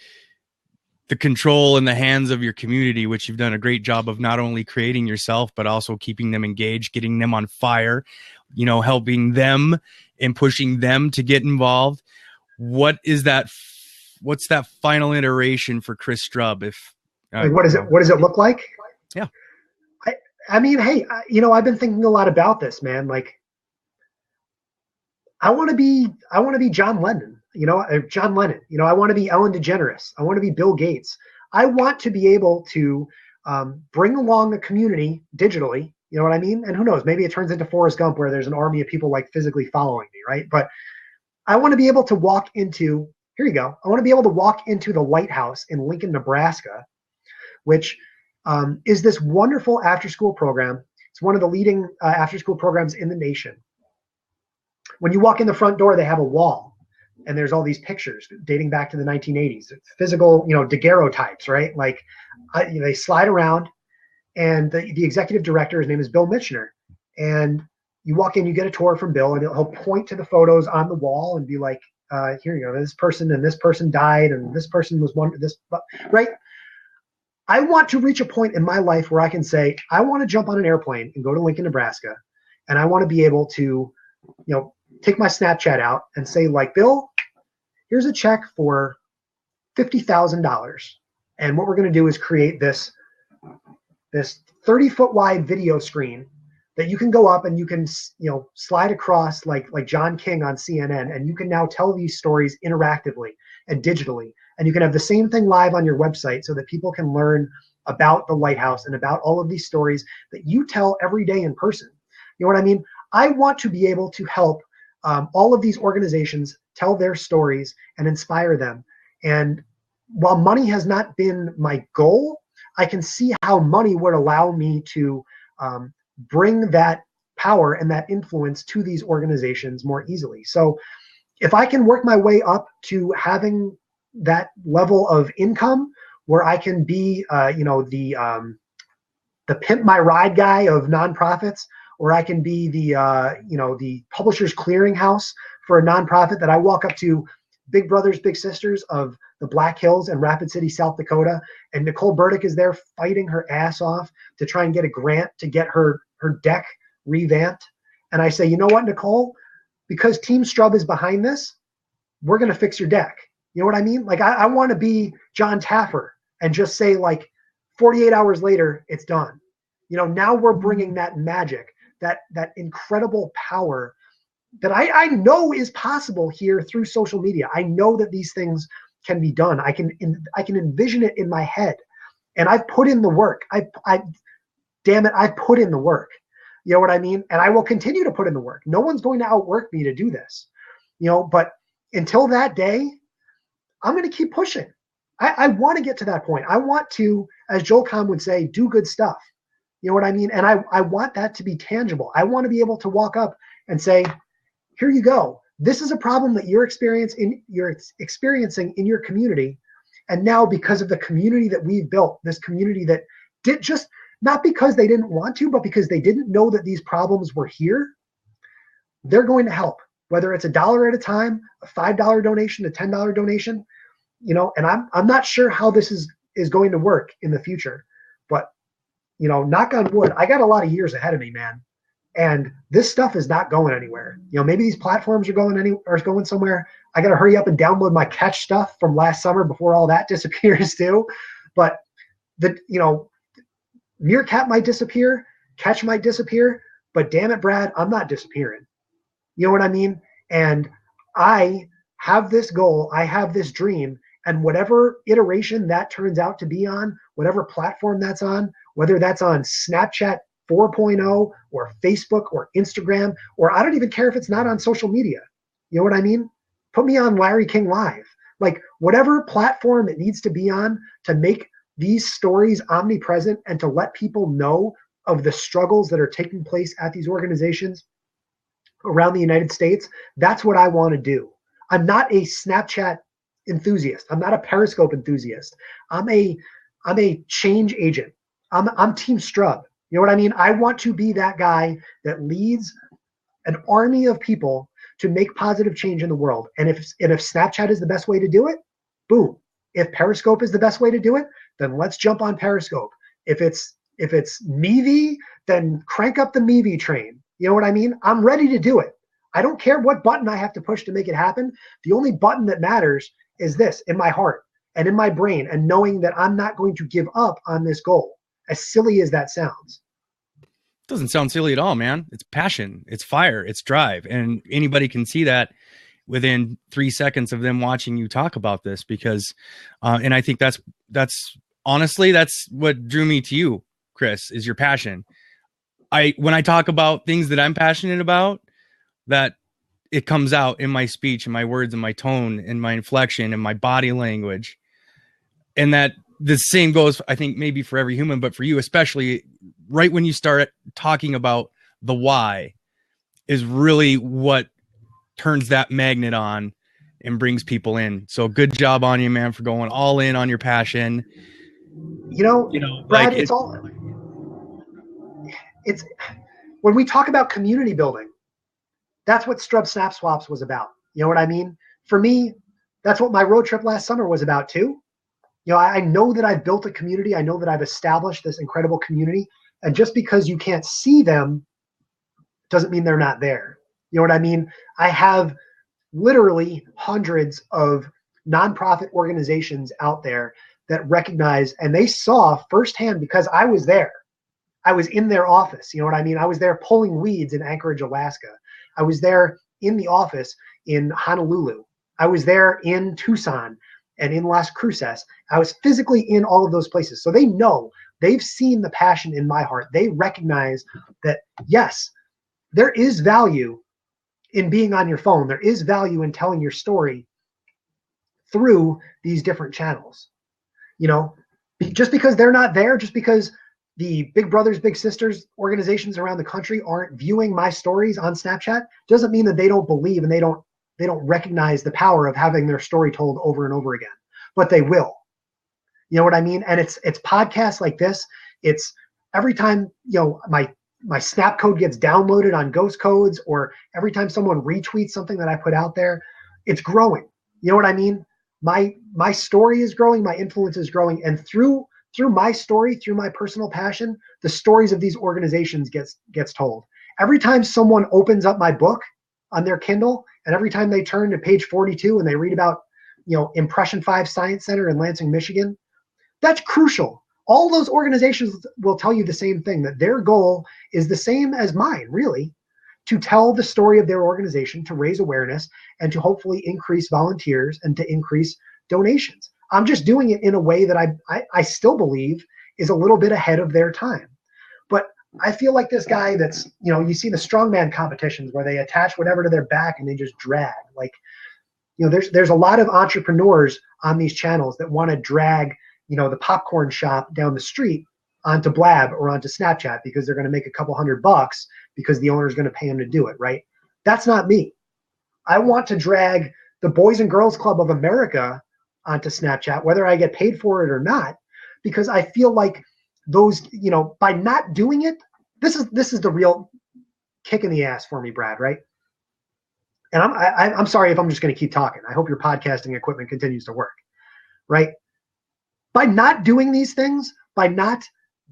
control in the hands of your community, which you've done a great job of not only creating yourself, but also keeping them engaged, getting them on fire, helping them and pushing them to get involved. What's that final iteration for Chris Strub? What does it look like? Yeah. I mean, hey, I've been thinking a lot about this, man. Like, I want to be John Lennon, John Lennon. I want to be Ellen DeGeneres. I want to be Bill Gates. I want to be able to bring along a community digitally. You know what I mean? And who knows? Maybe it turns into Forrest Gump, where there's an army of people like physically following me, right? But I want to be able to walk into. Here you go. I want to be able to walk into the White House in Lincoln, Nebraska, which is this wonderful after-school program. It's one of the leading after-school programs in the nation. When you walk in the front door, they have a wall, and there's all these pictures dating back to the 1980s. It's physical, daguerreotypes, right? Like, they slide around, and the executive director, his name is Bill Michener, and you walk in, you get a tour from Bill, and he'll point to the photos on the wall and be like, here you go, this person and this person died, and this person was right? I want to reach a point in my life where I can say, I want to jump on an airplane and go to Lincoln, Nebraska, and I want to be able to, take my Snapchat out and say, like, Bill, here's a check for $50,000. And what we're going to do is create this 30-foot wide video screen that you can go up and you can, slide across like John King on CNN, and you can now tell these stories interactively and digitally. And you can have the same thing live on your website so that people can learn about the lighthouse and about all of these stories that you tell every day in person. You know what I mean? I want to be able to help all of these organizations tell their stories and inspire them. And while money has not been my goal, I can see how money would allow me to bring that power and that influence to these organizations more easily. So if I can work my way up to having that level of income where I can be, the pimp my ride guy of nonprofits, or I can be the publishers clearinghouse for a nonprofit that I walk up to big brothers, big sisters of the Black Hills and Rapid City, South Dakota. And Nicole Burdick is there fighting her ass off to try and get a grant to get her deck revamped. And I say, you know what, Nicole, because Team Strub is behind this, we're going to fix your deck. You know what I mean? Like, I want to be John Taffer and just say, like, 48 hours later, it's done. Now we're bringing that magic, that incredible power that I know is possible here through social media. I know that these things can be done. I can envision it in my head, and I've put in the work. Damn it, I've put in the work. You know what I mean? And I will continue to put in the work. No one's going to outwork me to do this, but until that day, I'm going to keep pushing. I want to get to that point. I want to, as Joel Comm would say, do good stuff. You know what I mean? And I want that to be tangible. I want to be able to walk up and say, here you go. This is a problem that you're experiencing in your community. And now, because of the community that we've built, this community that did just, not because they didn't want to, but because they didn't know that these problems were here, they're going to help. Whether it's $1 at a time, a $5 donation, a $10 donation, and I'm not sure how this is going to work in the future, but knock on wood, I got a lot of years ahead of me, man. And this stuff is not going anywhere. Maybe these platforms are going somewhere. I got to hurry up and download my Catch stuff from last summer before all that disappears too. But Meerkat might disappear, Catch might disappear, but damn it, Brad, I'm not disappearing. You know what I mean? And I have this goal, I have this dream, and whatever iteration that turns out to be on, whatever platform that's on, whether that's on Snapchat 4.0 or Facebook or Instagram, or I don't even care if it's not on social media. You know what I mean? Put me on Larry King Live. Like, whatever platform it needs to be on to make these stories omnipresent and to let people know of the struggles that are taking place at these organizations around the United States, that's what I want to do. I'm not a Snapchat enthusiast. I'm not a Periscope enthusiast. I'm a change agent. I'm Team Strub. You know what I mean? I want to be that guy that leads an army of people to make positive change in the world. And if Snapchat is the best way to do it, boom. If Periscope is the best way to do it, then let's jump on Periscope. If it's Meevee, then crank up the Meevee train. You know what I mean? I'm ready to do it. I don't care what button I have to push to make it happen. The only button that matters is this, in my heart and in my brain, and knowing that I'm not going to give up on this goal, as silly as that sounds. It doesn't sound silly at all, man. It's passion, it's fire, it's drive. And anybody can see that within 3 seconds of them watching you talk about this, because, and I think that's honestly, that's what drew me to you, Chris, is your passion. When I talk about things that I'm passionate about, that it comes out in my speech and my words and my tone and my inflection and my body language. And that the same goes, I think, maybe for every human, but for you, especially right when you start talking about the why is really what turns that magnet on and brings people in. So good job on you, man, for going all in on your passion. You know, Brad, like it's when we talk about community building, that's what Strub Snap Swaps was about. You know what I mean? For me, that's what my road trip last summer was about too. I know that I've built a community. I know that I've established this incredible community. And just because you can't see them doesn't mean they're not there. You know what I mean? I have literally hundreds of nonprofit organizations out there that recognize, and they saw firsthand because I was there. I was in their office. You know what I mean? I was there pulling weeds in Anchorage, Alaska. I was there in the office in Honolulu. I was there in Tucson and in Las Cruces. I was physically in all of those places. So they know, they've seen the passion in my heart. They recognize that, yes, there is value in being on your phone. There is value in telling your story through these different channels. You know, just because they're not there, just because the Big Brothers Big Sisters organizations around the country aren't viewing my stories on Snapchat, doesn't mean that they don't believe and they don't recognize the power of having their story told over and over again. But they will. You know what I mean? And it's podcasts like this. It's every time, you know, my Snap code gets downloaded on Ghost Codes, or every time someone retweets something that I put out there, it's growing. You know what I mean? My story is growing, my influence is growing, and through my story, through my personal passion, the stories of these organizations gets told. Every time someone opens up my book on their Kindle, and every time they turn to page 42 and they read about, you know, Impression 5 Science Center in Lansing, Michigan, that's crucial. All those organizations will tell you the same thing, that their goal is the same as mine, really, to tell the story of their organization, to raise awareness, and to hopefully increase volunteers and to increase donations. I'm just doing it in a way that I still believe is a little bit ahead of their time. But I feel like this guy that's, you know, you see the strongman competitions where they attach whatever to their back and they just drag. Like, you know, there's a lot of entrepreneurs on these channels that want to drag, you know, the popcorn shop down the street onto Blab or onto Snapchat because they're going to make a couple $100 because the owner is going to pay them to do it, right? That's not me. I want to drag the Boys and Girls Club of America onto Snapchat, whether I get paid for it or not, because I feel like those, you know, by not doing it, this is the real kick in the ass for me, Brad, right? And I'm sorry if I'm just going to keep talking. I hope your podcasting equipment continues to work, right? By not doing these things, by not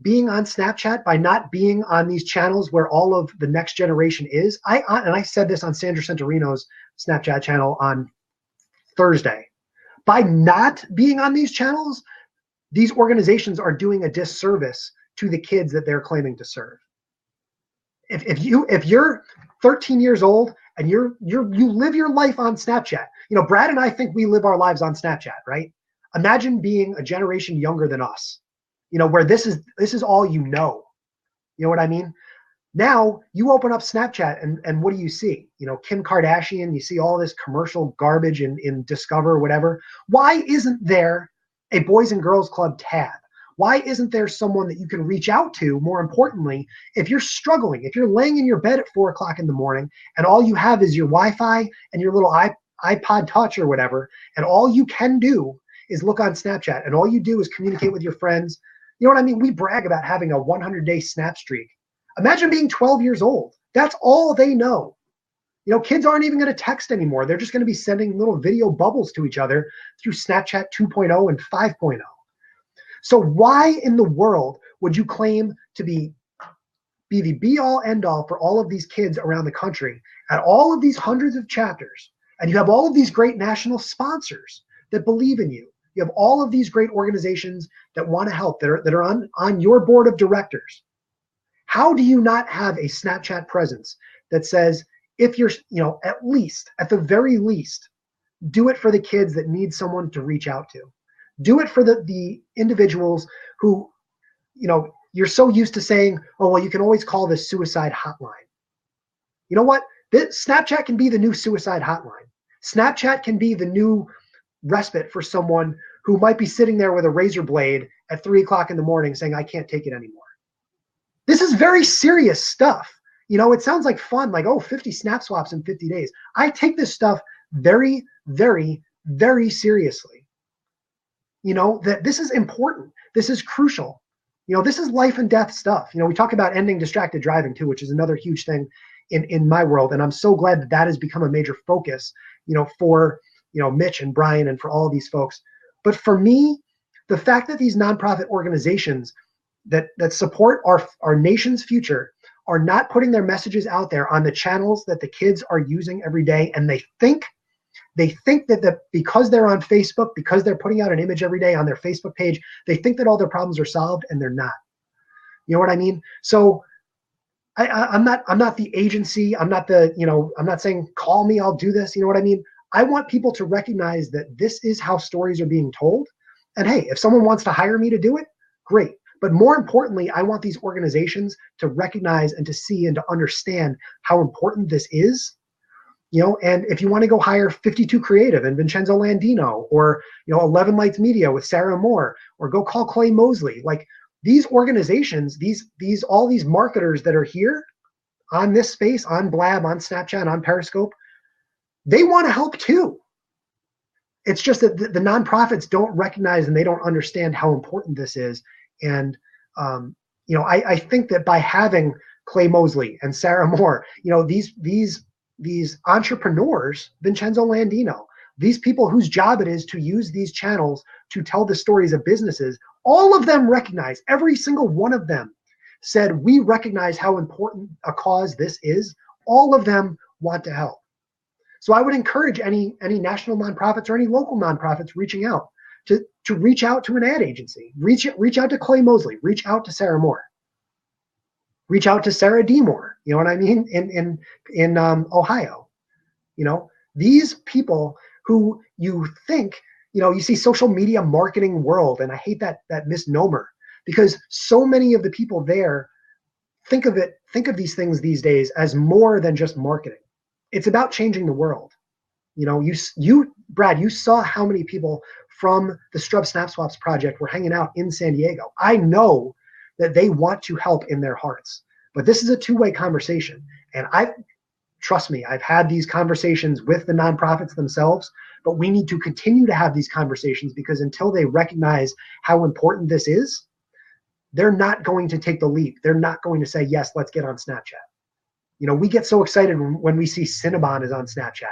being on Snapchat, by not being on these channels where all of the next generation is, and I said this on Sandra Centorino's Snapchat channel on Thursday, by not being on these channels, these organizations are doing a disservice to the kids that they're claiming to serve. If you're 13 years old and you live your life on Snapchat, you know, Brad and I think we live our lives on Snapchat, right? Imagine being a generation younger than us, you know, where this is all you know. You know what I mean? Now you open up Snapchat and what do you see? You know, Kim Kardashian, you see all this commercial garbage in Discover, whatever. Why isn't there a Boys and Girls Club tab? Why isn't there someone that you can reach out to, more importantly, if you're struggling, if you're laying in your bed at 4 o'clock in the morning and all you have is your Wi-Fi and your little iPod Touch or whatever, and all you can do is look on Snapchat and all you do is communicate with your friends. You know what I mean? We brag about having a 100-day snap streak. Imagine being 12 years old. That's all they know. You know, kids aren't even going to text anymore. They're just going to be sending little video bubbles to each other through Snapchat 2.0 and 5.0. So why in the world would you claim to be the be-all, end-all for all of these kids around the country at all of these hundreds of chapters, and you have all of these great national sponsors that believe in you? You have all of these great organizations that want to help, that are on your board of directors. How do you not have a Snapchat presence that says, if you're, you know, at the very least, do it for the kids that need someone to reach out to. Do it for the individuals who, you know, you're so used to saying, oh, well, you can always call this suicide hotline. You know what? Snapchat can be the new suicide hotline. Snapchat can be the new respite for someone who might be sitting there with a razor blade at 3 o'clock in the morning saying, I can't take it anymore. This is very serious stuff. You know, it sounds like fun, like, oh, 50 snap swaps in 50 days. I take this stuff very, very, very seriously. You know, that this is important. This is crucial. You know, this is life and death stuff. You know, we talk about ending distracted driving too, which is another huge thing in my world. And I'm so glad that has become a major focus, you know, for, you know, Mitch and Brian and for all of these folks. But for me, the fact that these nonprofit organizations that support our nation's future are not putting their messages out there on the channels that the kids are using every day, and they think that because they're on Facebook, because they're putting out an image every day on their Facebook page, they think that all their problems are solved, and they're not. You know what I mean? So I'm not the agency. I'm not saying call me, I'll do this. You know what I mean? I want people to recognize that this is how stories are being told. And hey, if someone wants to hire me to do it, great. But more importantly, I want these organizations to recognize and to see and to understand how important this is. And if you want to go hire 52 Creative and Vincenzo Landino, or 11 Lights Media with Sarah Moore, or go call Clay Mosley, like these organizations, all these marketers that are here on this space, on Blab, on Snapchat, on Periscope, they want to help too. It's just that the nonprofits don't recognize and they don't understand how important this is. And I think that by having Clay Mosley and Sarah Moore, these entrepreneurs, Vincenzo Landino, these people whose job it is to use these channels to tell the stories of businesses, all of them recognize, every single one of them said, we recognize how important a cause this is. All of them want to help. So I would encourage any national nonprofits or any local nonprofits reaching out to reach out to an ad agency, reach out to Clay Mosley, reach out to Sarah Moore, reach out to Sarah D. Moore, you know what I mean, in Ohio. These people who you think, you see social media marketing world, and I hate that misnomer, because so many of the people there think of these things these days as more than just marketing. It's about changing the world. You Brad, you saw how many people from the Strub Snap Swaps project were hanging out in San Diego. I know that they want to help in their hearts, but this is a two-way conversation. And trust me, I've had these conversations with the nonprofits themselves, but we need to continue to have these conversations, because until they recognize how important this is, they're not going to take the leap. They're not going to say, yes, let's get on Snapchat. We get so excited when we see Cinnabon is on Snapchat.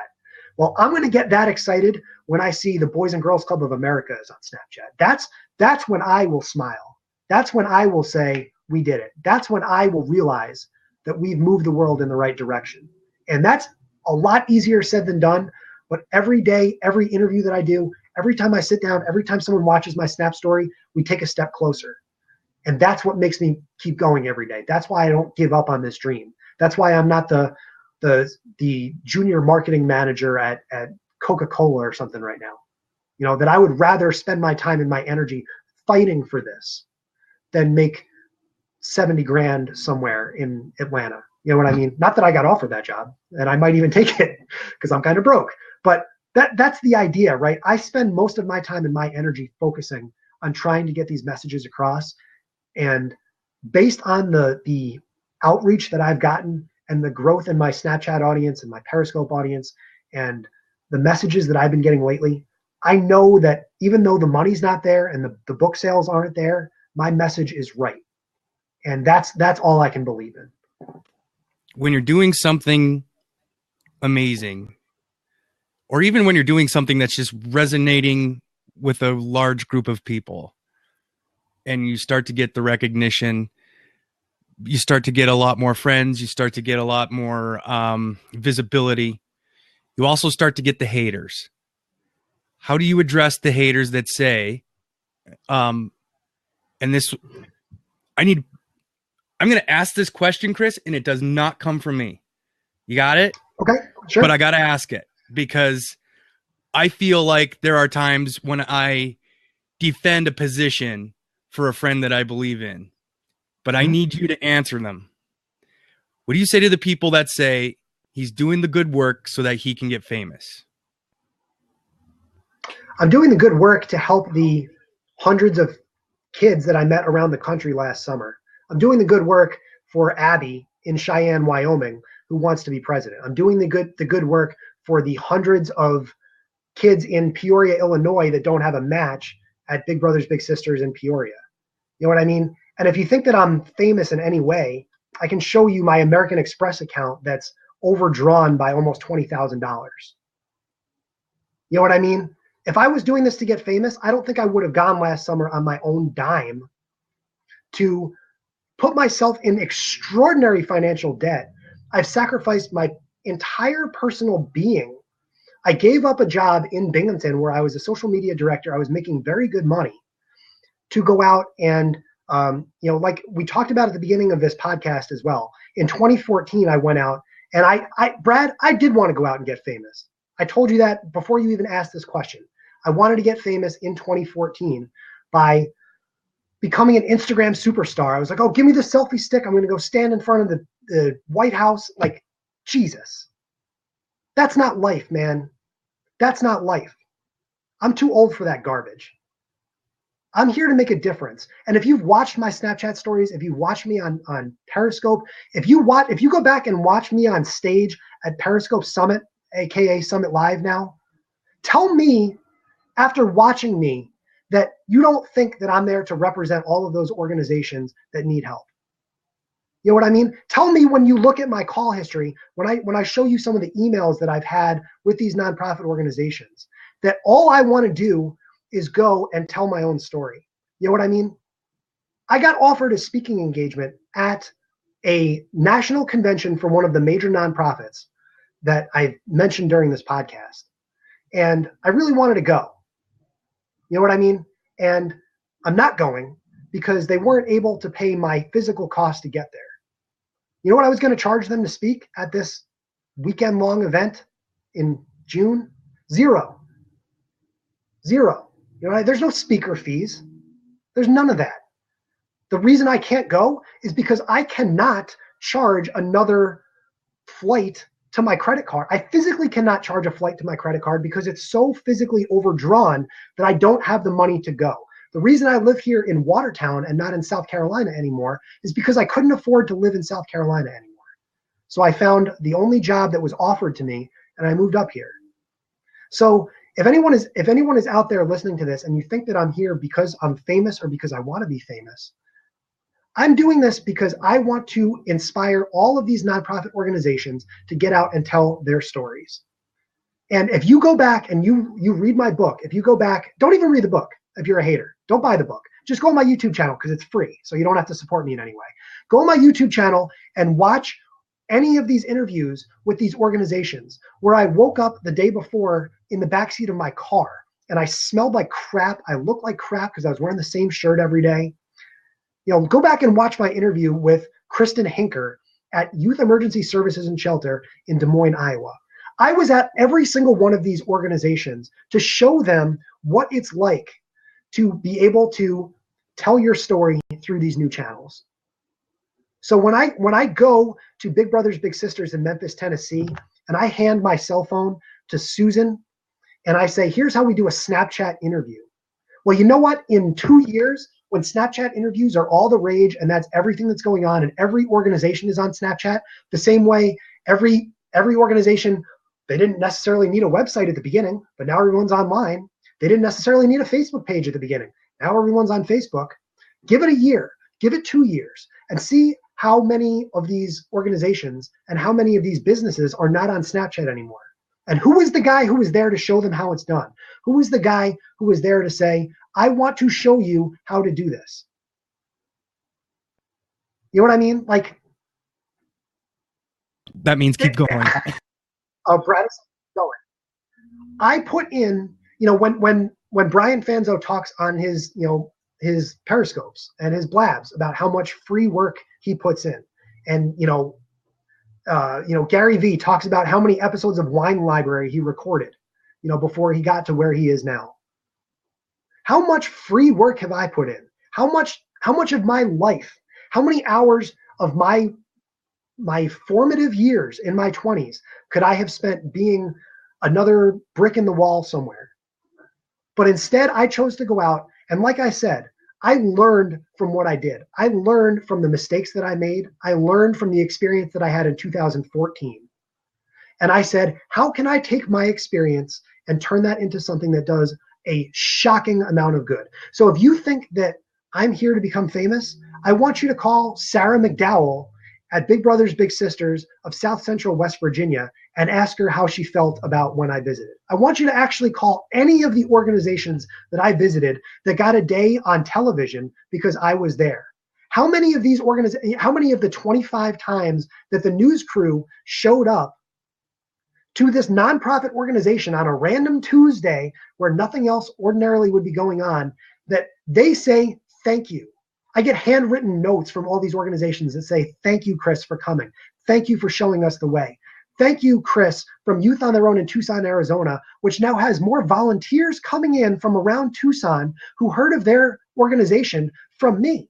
Well, I'm going to get that excited when I see the Boys and Girls Club of America is on Snapchat. That's when I will smile. That's when I will say, we did it. That's when I will realize that we've moved the world in the right direction. And that's a lot easier said than done. But every day, every interview that I do, every time I sit down, every time someone watches my Snap story, we take a step closer. And that's what makes me keep going every day. That's why I don't give up on this dream. That's why I'm not the junior marketing manager at Coca-Cola or something right now. That I would rather spend my time and my energy fighting for this than make 70 grand somewhere in Atlanta. You know what I mean? Not that I got offered that job, and I might even take it because I'm kind of broke. But that's the idea, right? I spend most of my time and my energy focusing on trying to get these messages across. And based on the outreach that I've gotten and the growth in my Snapchat audience and my Periscope audience and the messages that I've been getting lately, I know that even though the money's not there and the book sales aren't there, my message is right. And that's all I can believe in. When you're doing something amazing, or even when you're doing something that's just resonating with a large group of people, and you start to get the recognition, you start to get a lot more friends, you start to get a lot more visibility. You also start to get the haters. How do you address the haters that say, I'm going to ask this question, Chris, and it does not come from me. You got it? Okay, sure. But I got to ask it because I feel like there are times when I defend a position for a friend that I believe in, but I need you to answer them. What do you say to the people that say he's doing the good work so that he can get famous? I'm doing the good work to help the hundreds of kids that I met around the country last summer. I'm doing the good work for Abby in Cheyenne, Wyoming, who wants to be president. I'm doing the good work for the hundreds of kids in Peoria, Illinois that don't have a match at Big Brothers Big Sisters in Peoria. You know what I mean? And if you think that I'm famous in any way, I can show you my American Express account that's overdrawn by almost $20,000. You know what I mean? If I was doing this to get famous, I don't think I would have gone last summer on my own dime to put myself in extraordinary financial debt. I've sacrificed my entire personal being. I gave up a job in Binghamton where I was a social media director. I was making very good money to go out and, like we talked about at the beginning of this podcast as well. In 2014, I went out and Brad, I did want to go out and get famous. I told you that before you even asked this question. I wanted to get famous in 2014 by becoming an Instagram superstar. I was like, oh, give me the selfie stick. I'm going to go stand in front of the White House. Like, Jesus. That's not life, man. That's not life. I'm too old for that garbage. I'm here to make a difference. And if you've watched my Snapchat stories, if you watch me on Periscope, if you go back and watch me on stage at Periscope Summit, aka Summit Live now, tell me after watching me that you don't think that I'm there to represent all of those organizations that need help. You know what I mean? Tell me when you look at my call history, when I show you some of the emails that I've had with these nonprofit organizations, that all I want to do is go and tell my own story. You know what I mean? I got offered a speaking engagement at a national convention for one of the major nonprofits that I mentioned during this podcast. And I really wanted to go. You know what I mean? And I'm not going because they weren't able to pay my physical cost to get there. You know what I was going to charge them to speak at this weekend-long event in June? Zero. You know, there's no speaker fees. There's none of that. The reason I can't go is because I cannot charge another flight to my credit card. I physically cannot charge a flight to my credit card because it's so physically overdrawn that I don't have the money to go. The reason I live here in Watertown and not in South Carolina anymore is because I couldn't afford to live in South Carolina anymore. So I found the only job that was offered to me and I moved up here. So if anyone is out there listening to this and you think that I'm here because I'm famous or because I want to be famous, I'm doing this because I want to inspire all of these nonprofit organizations to get out and tell their stories. And if you go back and you read my book, if you go back, don't even read the book if you're a hater. Don't buy the book. Just go on my YouTube channel because it's free, so you don't have to support me in any way. Go on my YouTube channel and watch any of these interviews with these organizations where I woke up the day before in the backseat of my car and I smelled like crap. I looked like crap because I was wearing the same shirt every day. You know, go back and watch my interview with Kristen Hinker at Youth Emergency Services and Shelter in Des Moines, Iowa. I was at every single one of these organizations to show them what it's like to be able to tell your story through these new channels. So when I go to Big Brothers Big Sisters in Memphis, Tennessee, and I hand my cell phone to Susan and I say, here's how we do a Snapchat interview. Well, you know what? In 2 years, when Snapchat interviews are all the rage and that's everything that's going on and every organization is on Snapchat, the same way every organization, they didn't necessarily need a website at the beginning, but now everyone's online. They didn't necessarily need a Facebook page at the beginning. Now everyone's on Facebook. Give it a year, give it 2 years, and see how many of these organizations and how many of these businesses are not on Snapchat anymore. And who is the guy who was there to show them how it's done? Who is the guy who was there to say, I want to show you how to do this? You know what I mean? Like, that means keep going. Oh, Brad is going. I put in, you know, when Brian Fanzo talks on his, you know, his Periscopes and his blabs about how much free work he puts in, and Gary Vee talks about how many episodes of Wine Library he recorded, you know, before he got to where he is now. How much free work have I put in? How much of my life, how many hours of my formative years in my 20s could I have spent being another brick in the wall somewhere? But instead, I chose to go out, and like I said, I learned from what I did. I learned from the mistakes that I made. I learned from the experience that I had in 2014. And I said, how can I take my experience and turn that into something that does a shocking amount of good? So if you think that I'm here to become famous, I want you to call Sarah McDowell at Big Brothers Big Sisters of South Central West Virginia and ask her how she felt about when I visited. I want you to actually call any of the organizations that I visited that got a day on television because I was there. How many of the 25 times that the news crew showed up to this nonprofit organization on a random Tuesday where nothing else ordinarily would be going on, that they say thank you? I get handwritten notes from all these organizations that say, thank you, Chris, for coming. Thank you for showing us the way. Thank you, Chris, from Youth on Their Own in Tucson, Arizona, which now has more volunteers coming in from around Tucson who heard of their organization from me.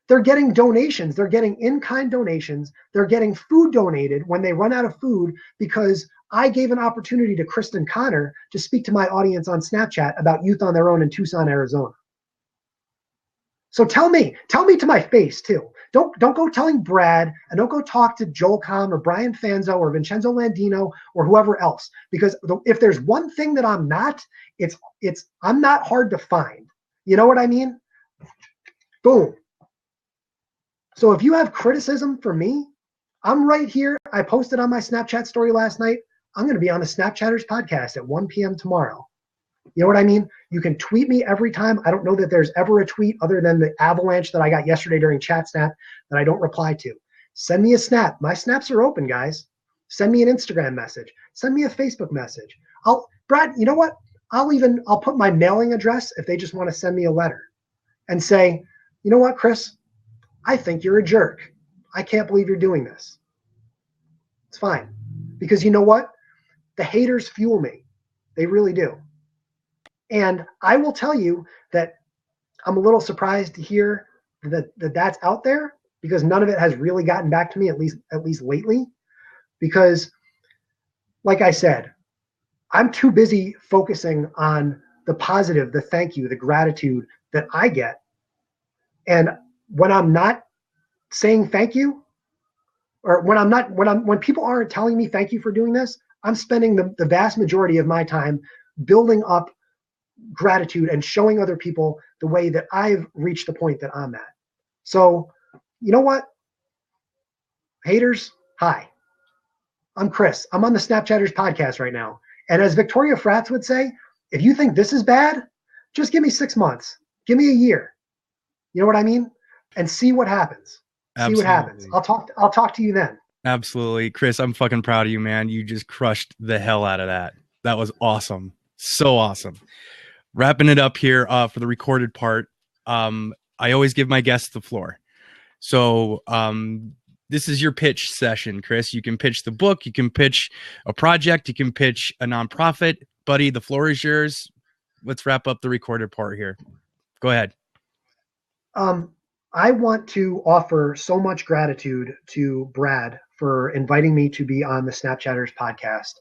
They're getting donations. They're getting in-kind donations. They're getting food donated when they run out of food because I gave an opportunity to Kristen Connor to speak to my audience on Snapchat about Youth on Their Own in Tucson, Arizona. So tell me to my face too. Don't go telling Brad, and don't go talk to Joel Comm or Brian Fanzo or Vincenzo Landino or whoever else. Because if there's one thing that I'm not, I'm not hard to find. You know what I mean? Boom. So if you have criticism for me, I'm right here. I posted on my Snapchat story last night. I'm going to be on the Snapchatters podcast at 1 p.m. tomorrow. You know what I mean? You can tweet me every time. I don't know that there's ever a tweet other than the avalanche that I got yesterday during Chat Snap that I don't reply to. Send me a snap. My snaps are open, guys. Send me an Instagram message. Send me a Facebook message. Brad, you know what? I'll put my mailing address if they just want to send me a letter and say, you know what, Chris? I think you're a jerk. I can't believe you're doing this. It's fine. Because you know what? The haters fuel me. They really do. And I will tell you that I'm a little surprised to hear that that's out there, because none of it has really gotten back to me, at least lately. Because, like I said, I'm too busy focusing on the positive, the thank you, the gratitude that I get. And when I'm not saying thank you, or when people aren't telling me thank you for doing this, I'm spending the vast majority of my time building up gratitude and showing other people the way that I've reached the point that I'm at. So, you know what? Haters, hi. I'm Chris. I'm on the Snapchatters podcast right now. And as Victoria Fratz would say, if you think this is bad, just give me 6 months. Give me a year. You know what I mean? And see what happens. Absolutely. See what happens. I'll talk to you then. Absolutely. Chris, I'm fucking proud of you, man. You just crushed the hell out of that. That was awesome. So awesome. Wrapping it up here for the recorded part. I always give my guests the floor. So this is your pitch session, Chris. You can pitch the book. You can pitch a project. You can pitch a nonprofit. Buddy, the floor is yours. Let's wrap up the recorded part here. Go ahead. I want to offer so much gratitude to Brad for inviting me to be on the Snapchatters podcast.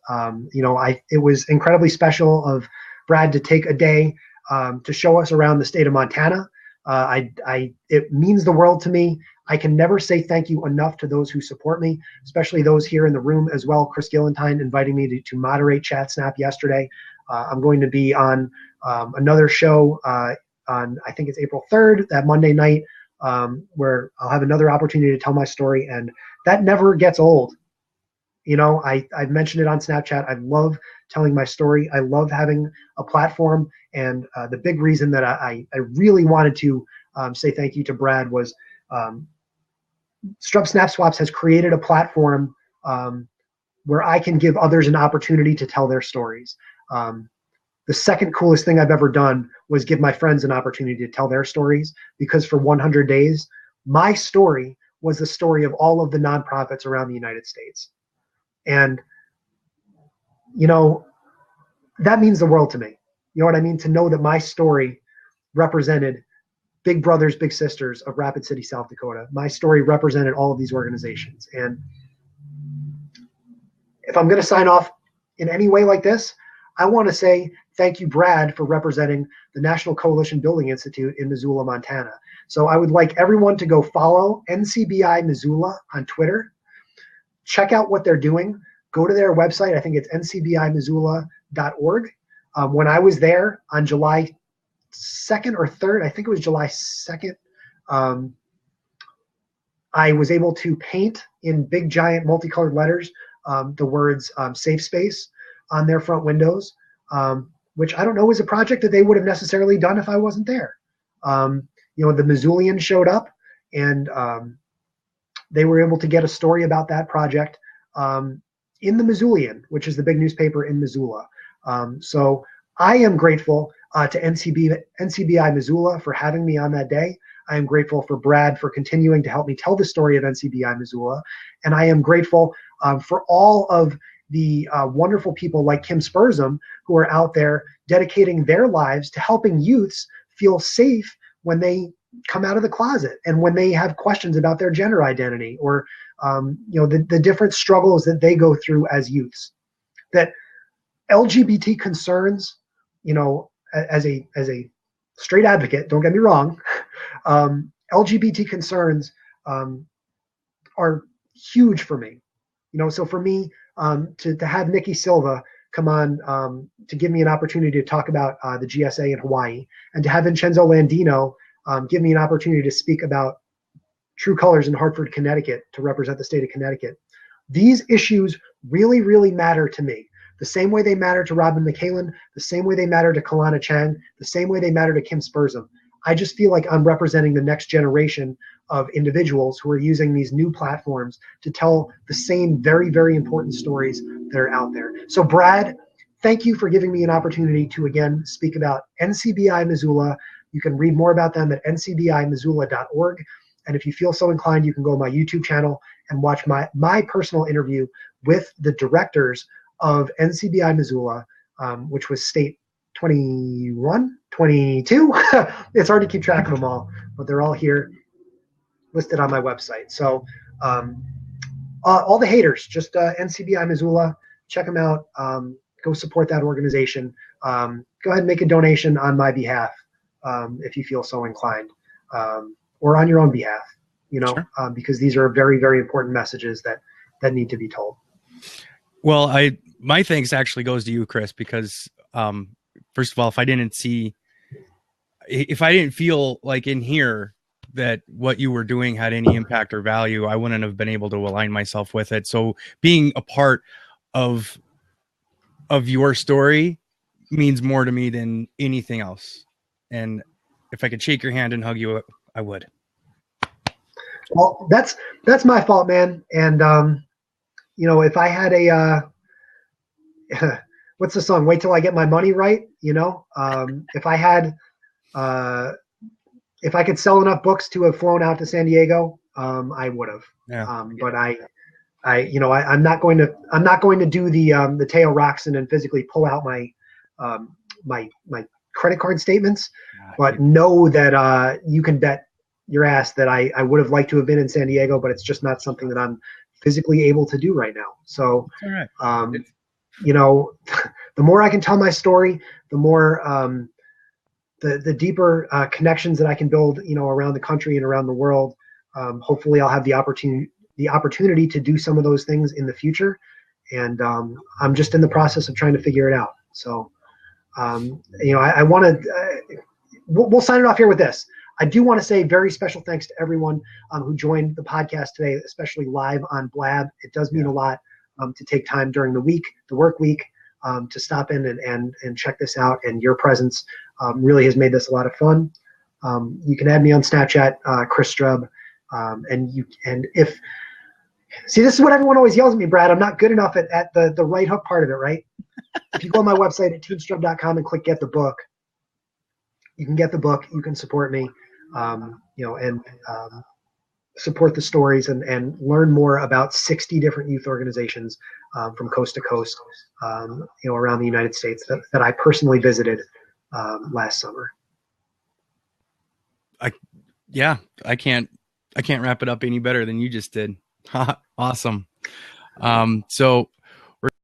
It was incredibly special of Brad to take a day to show us around the state of Montana. It means the world to me. I can never say thank you enough to those who support me, especially those here in the room as well. Chris Gillentine inviting me to moderate Chat Snap yesterday. I'm going to be on another show on, I think it's April 3rd, that Monday night, where I'll have another opportunity to tell my story, and that never gets old. You know, I've mentioned it on Snapchat. I love telling my story. I love having a platform, and the big reason that I really wanted to say thank you to Brad was Strub Snap Swaps has created a platform where I can give others an opportunity to tell their stories. The second coolest thing I've ever done was give my friends an opportunity to tell their stories, because for 100 days, my story was the story of all of the nonprofits around the United States. And, you know, that means the world to me. You know what I mean? To know that my story represented big brothers, big sisters of Rapid City, South Dakota. My story represented all of these organizations. And if I'm going to sign off in any way like this, I want to say thank you, Brad, for representing the National Coalition Building Institute in Missoula, Montana. So I would like everyone to go follow NCBI Missoula on Twitter. Check out what they're doing. Go to their website. I think it's ncbimissoula.org. When I was there on July 2nd or 3rd, I think it was July 2nd, I was able to paint in big, giant, multicolored letters the words safe space on their front windows, which I don't know is a project that they would have necessarily done if I wasn't there. The Missoulians showed up, and they were able to get a story about that project in the Missoulian, which is the big newspaper in Missoula. So I am grateful to NCBI Missoula for having me on that day. I am grateful for Brad for continuing to help me tell the story of NCBI Missoula. And I am grateful for all of the wonderful people like Kim Spurzum who are out there dedicating their lives to helping youths feel safe when they come out of the closet and when they have questions about their gender identity or the different struggles that they go through as youths. That LGBT concerns, as a straight advocate, don't get me wrong, LGBT concerns are huge for me. So for me, to have Nikki Silva come on to give me an opportunity to talk about the GSA in Hawaii, and to have Vincenzo Landino give me an opportunity to speak about True Colors in Hartford, Connecticut, to represent the state of Connecticut. These issues really, really matter to me. The same way they matter to Robin McCallan, the same way they matter to Kalana Chang, the same way they matter to Kim Spurzum. I just feel like I'm representing the next generation of individuals who are using these new platforms to tell the same very, very important stories that are out there. So Brad, thank you for giving me an opportunity to again speak about NCBI Missoula. You can read more about them at ncbimissoula.org. And if you feel so inclined, you can go to my YouTube channel and watch my personal interview with the directors of NCBI Missoula, which was state 21, 22. It's hard to keep track of them all, but they're all here listed on my website. So all the haters, just NCBI Missoula, check them out. Go support that organization. Go ahead and make a donation on my behalf if you feel so inclined, or on your own behalf, Sure. Because these are very, very important messages that need to be told. Well, my thanks actually goes to you, Chris, because first of all, if I didn't feel like in here that what you were doing had any impact or value, I wouldn't have been able to align myself with it. So being a part of your story means more to me than anything else. And if I could shake your hand and hug you, I would. Well, that's my fault, man. And if I had what's the song? Wait till I get my money right. If I had, if I could sell enough books to have flown out to San Diego, I would have. Yeah. But I'm not going to do the Teo Roxon and physically pull out my credit card statements. But know that you can bet your ass that I would have liked to have been in San Diego, but it's just not something that I'm physically able to do right now. So, all right. The more I can tell my story, the more the deeper connections that I can build, around the country and around the world. Hopefully, I'll have the opportunity to do some of those things in the future, and I'm just in the process of trying to figure it out. So, I want to. We'll sign it off here with this. I do want to say very special thanks to everyone who joined the podcast today, especially live on Blab. It does mean a lot to take time during the work week, to stop in and check this out. And your presence really has made this a lot of fun. You can add me on Snapchat, Chris Strub, and if see, this is what everyone always yells at me, Brad. I'm not good enough at the right hook part of it, right? If you go on my website at teamstrub.com and click get the book, you can get the book. You can support me, and support the stories and learn more about 60 different youth organizations from coast to coast, around the United States that I personally visited last summer. I can't wrap it up any better than you just did. Awesome. So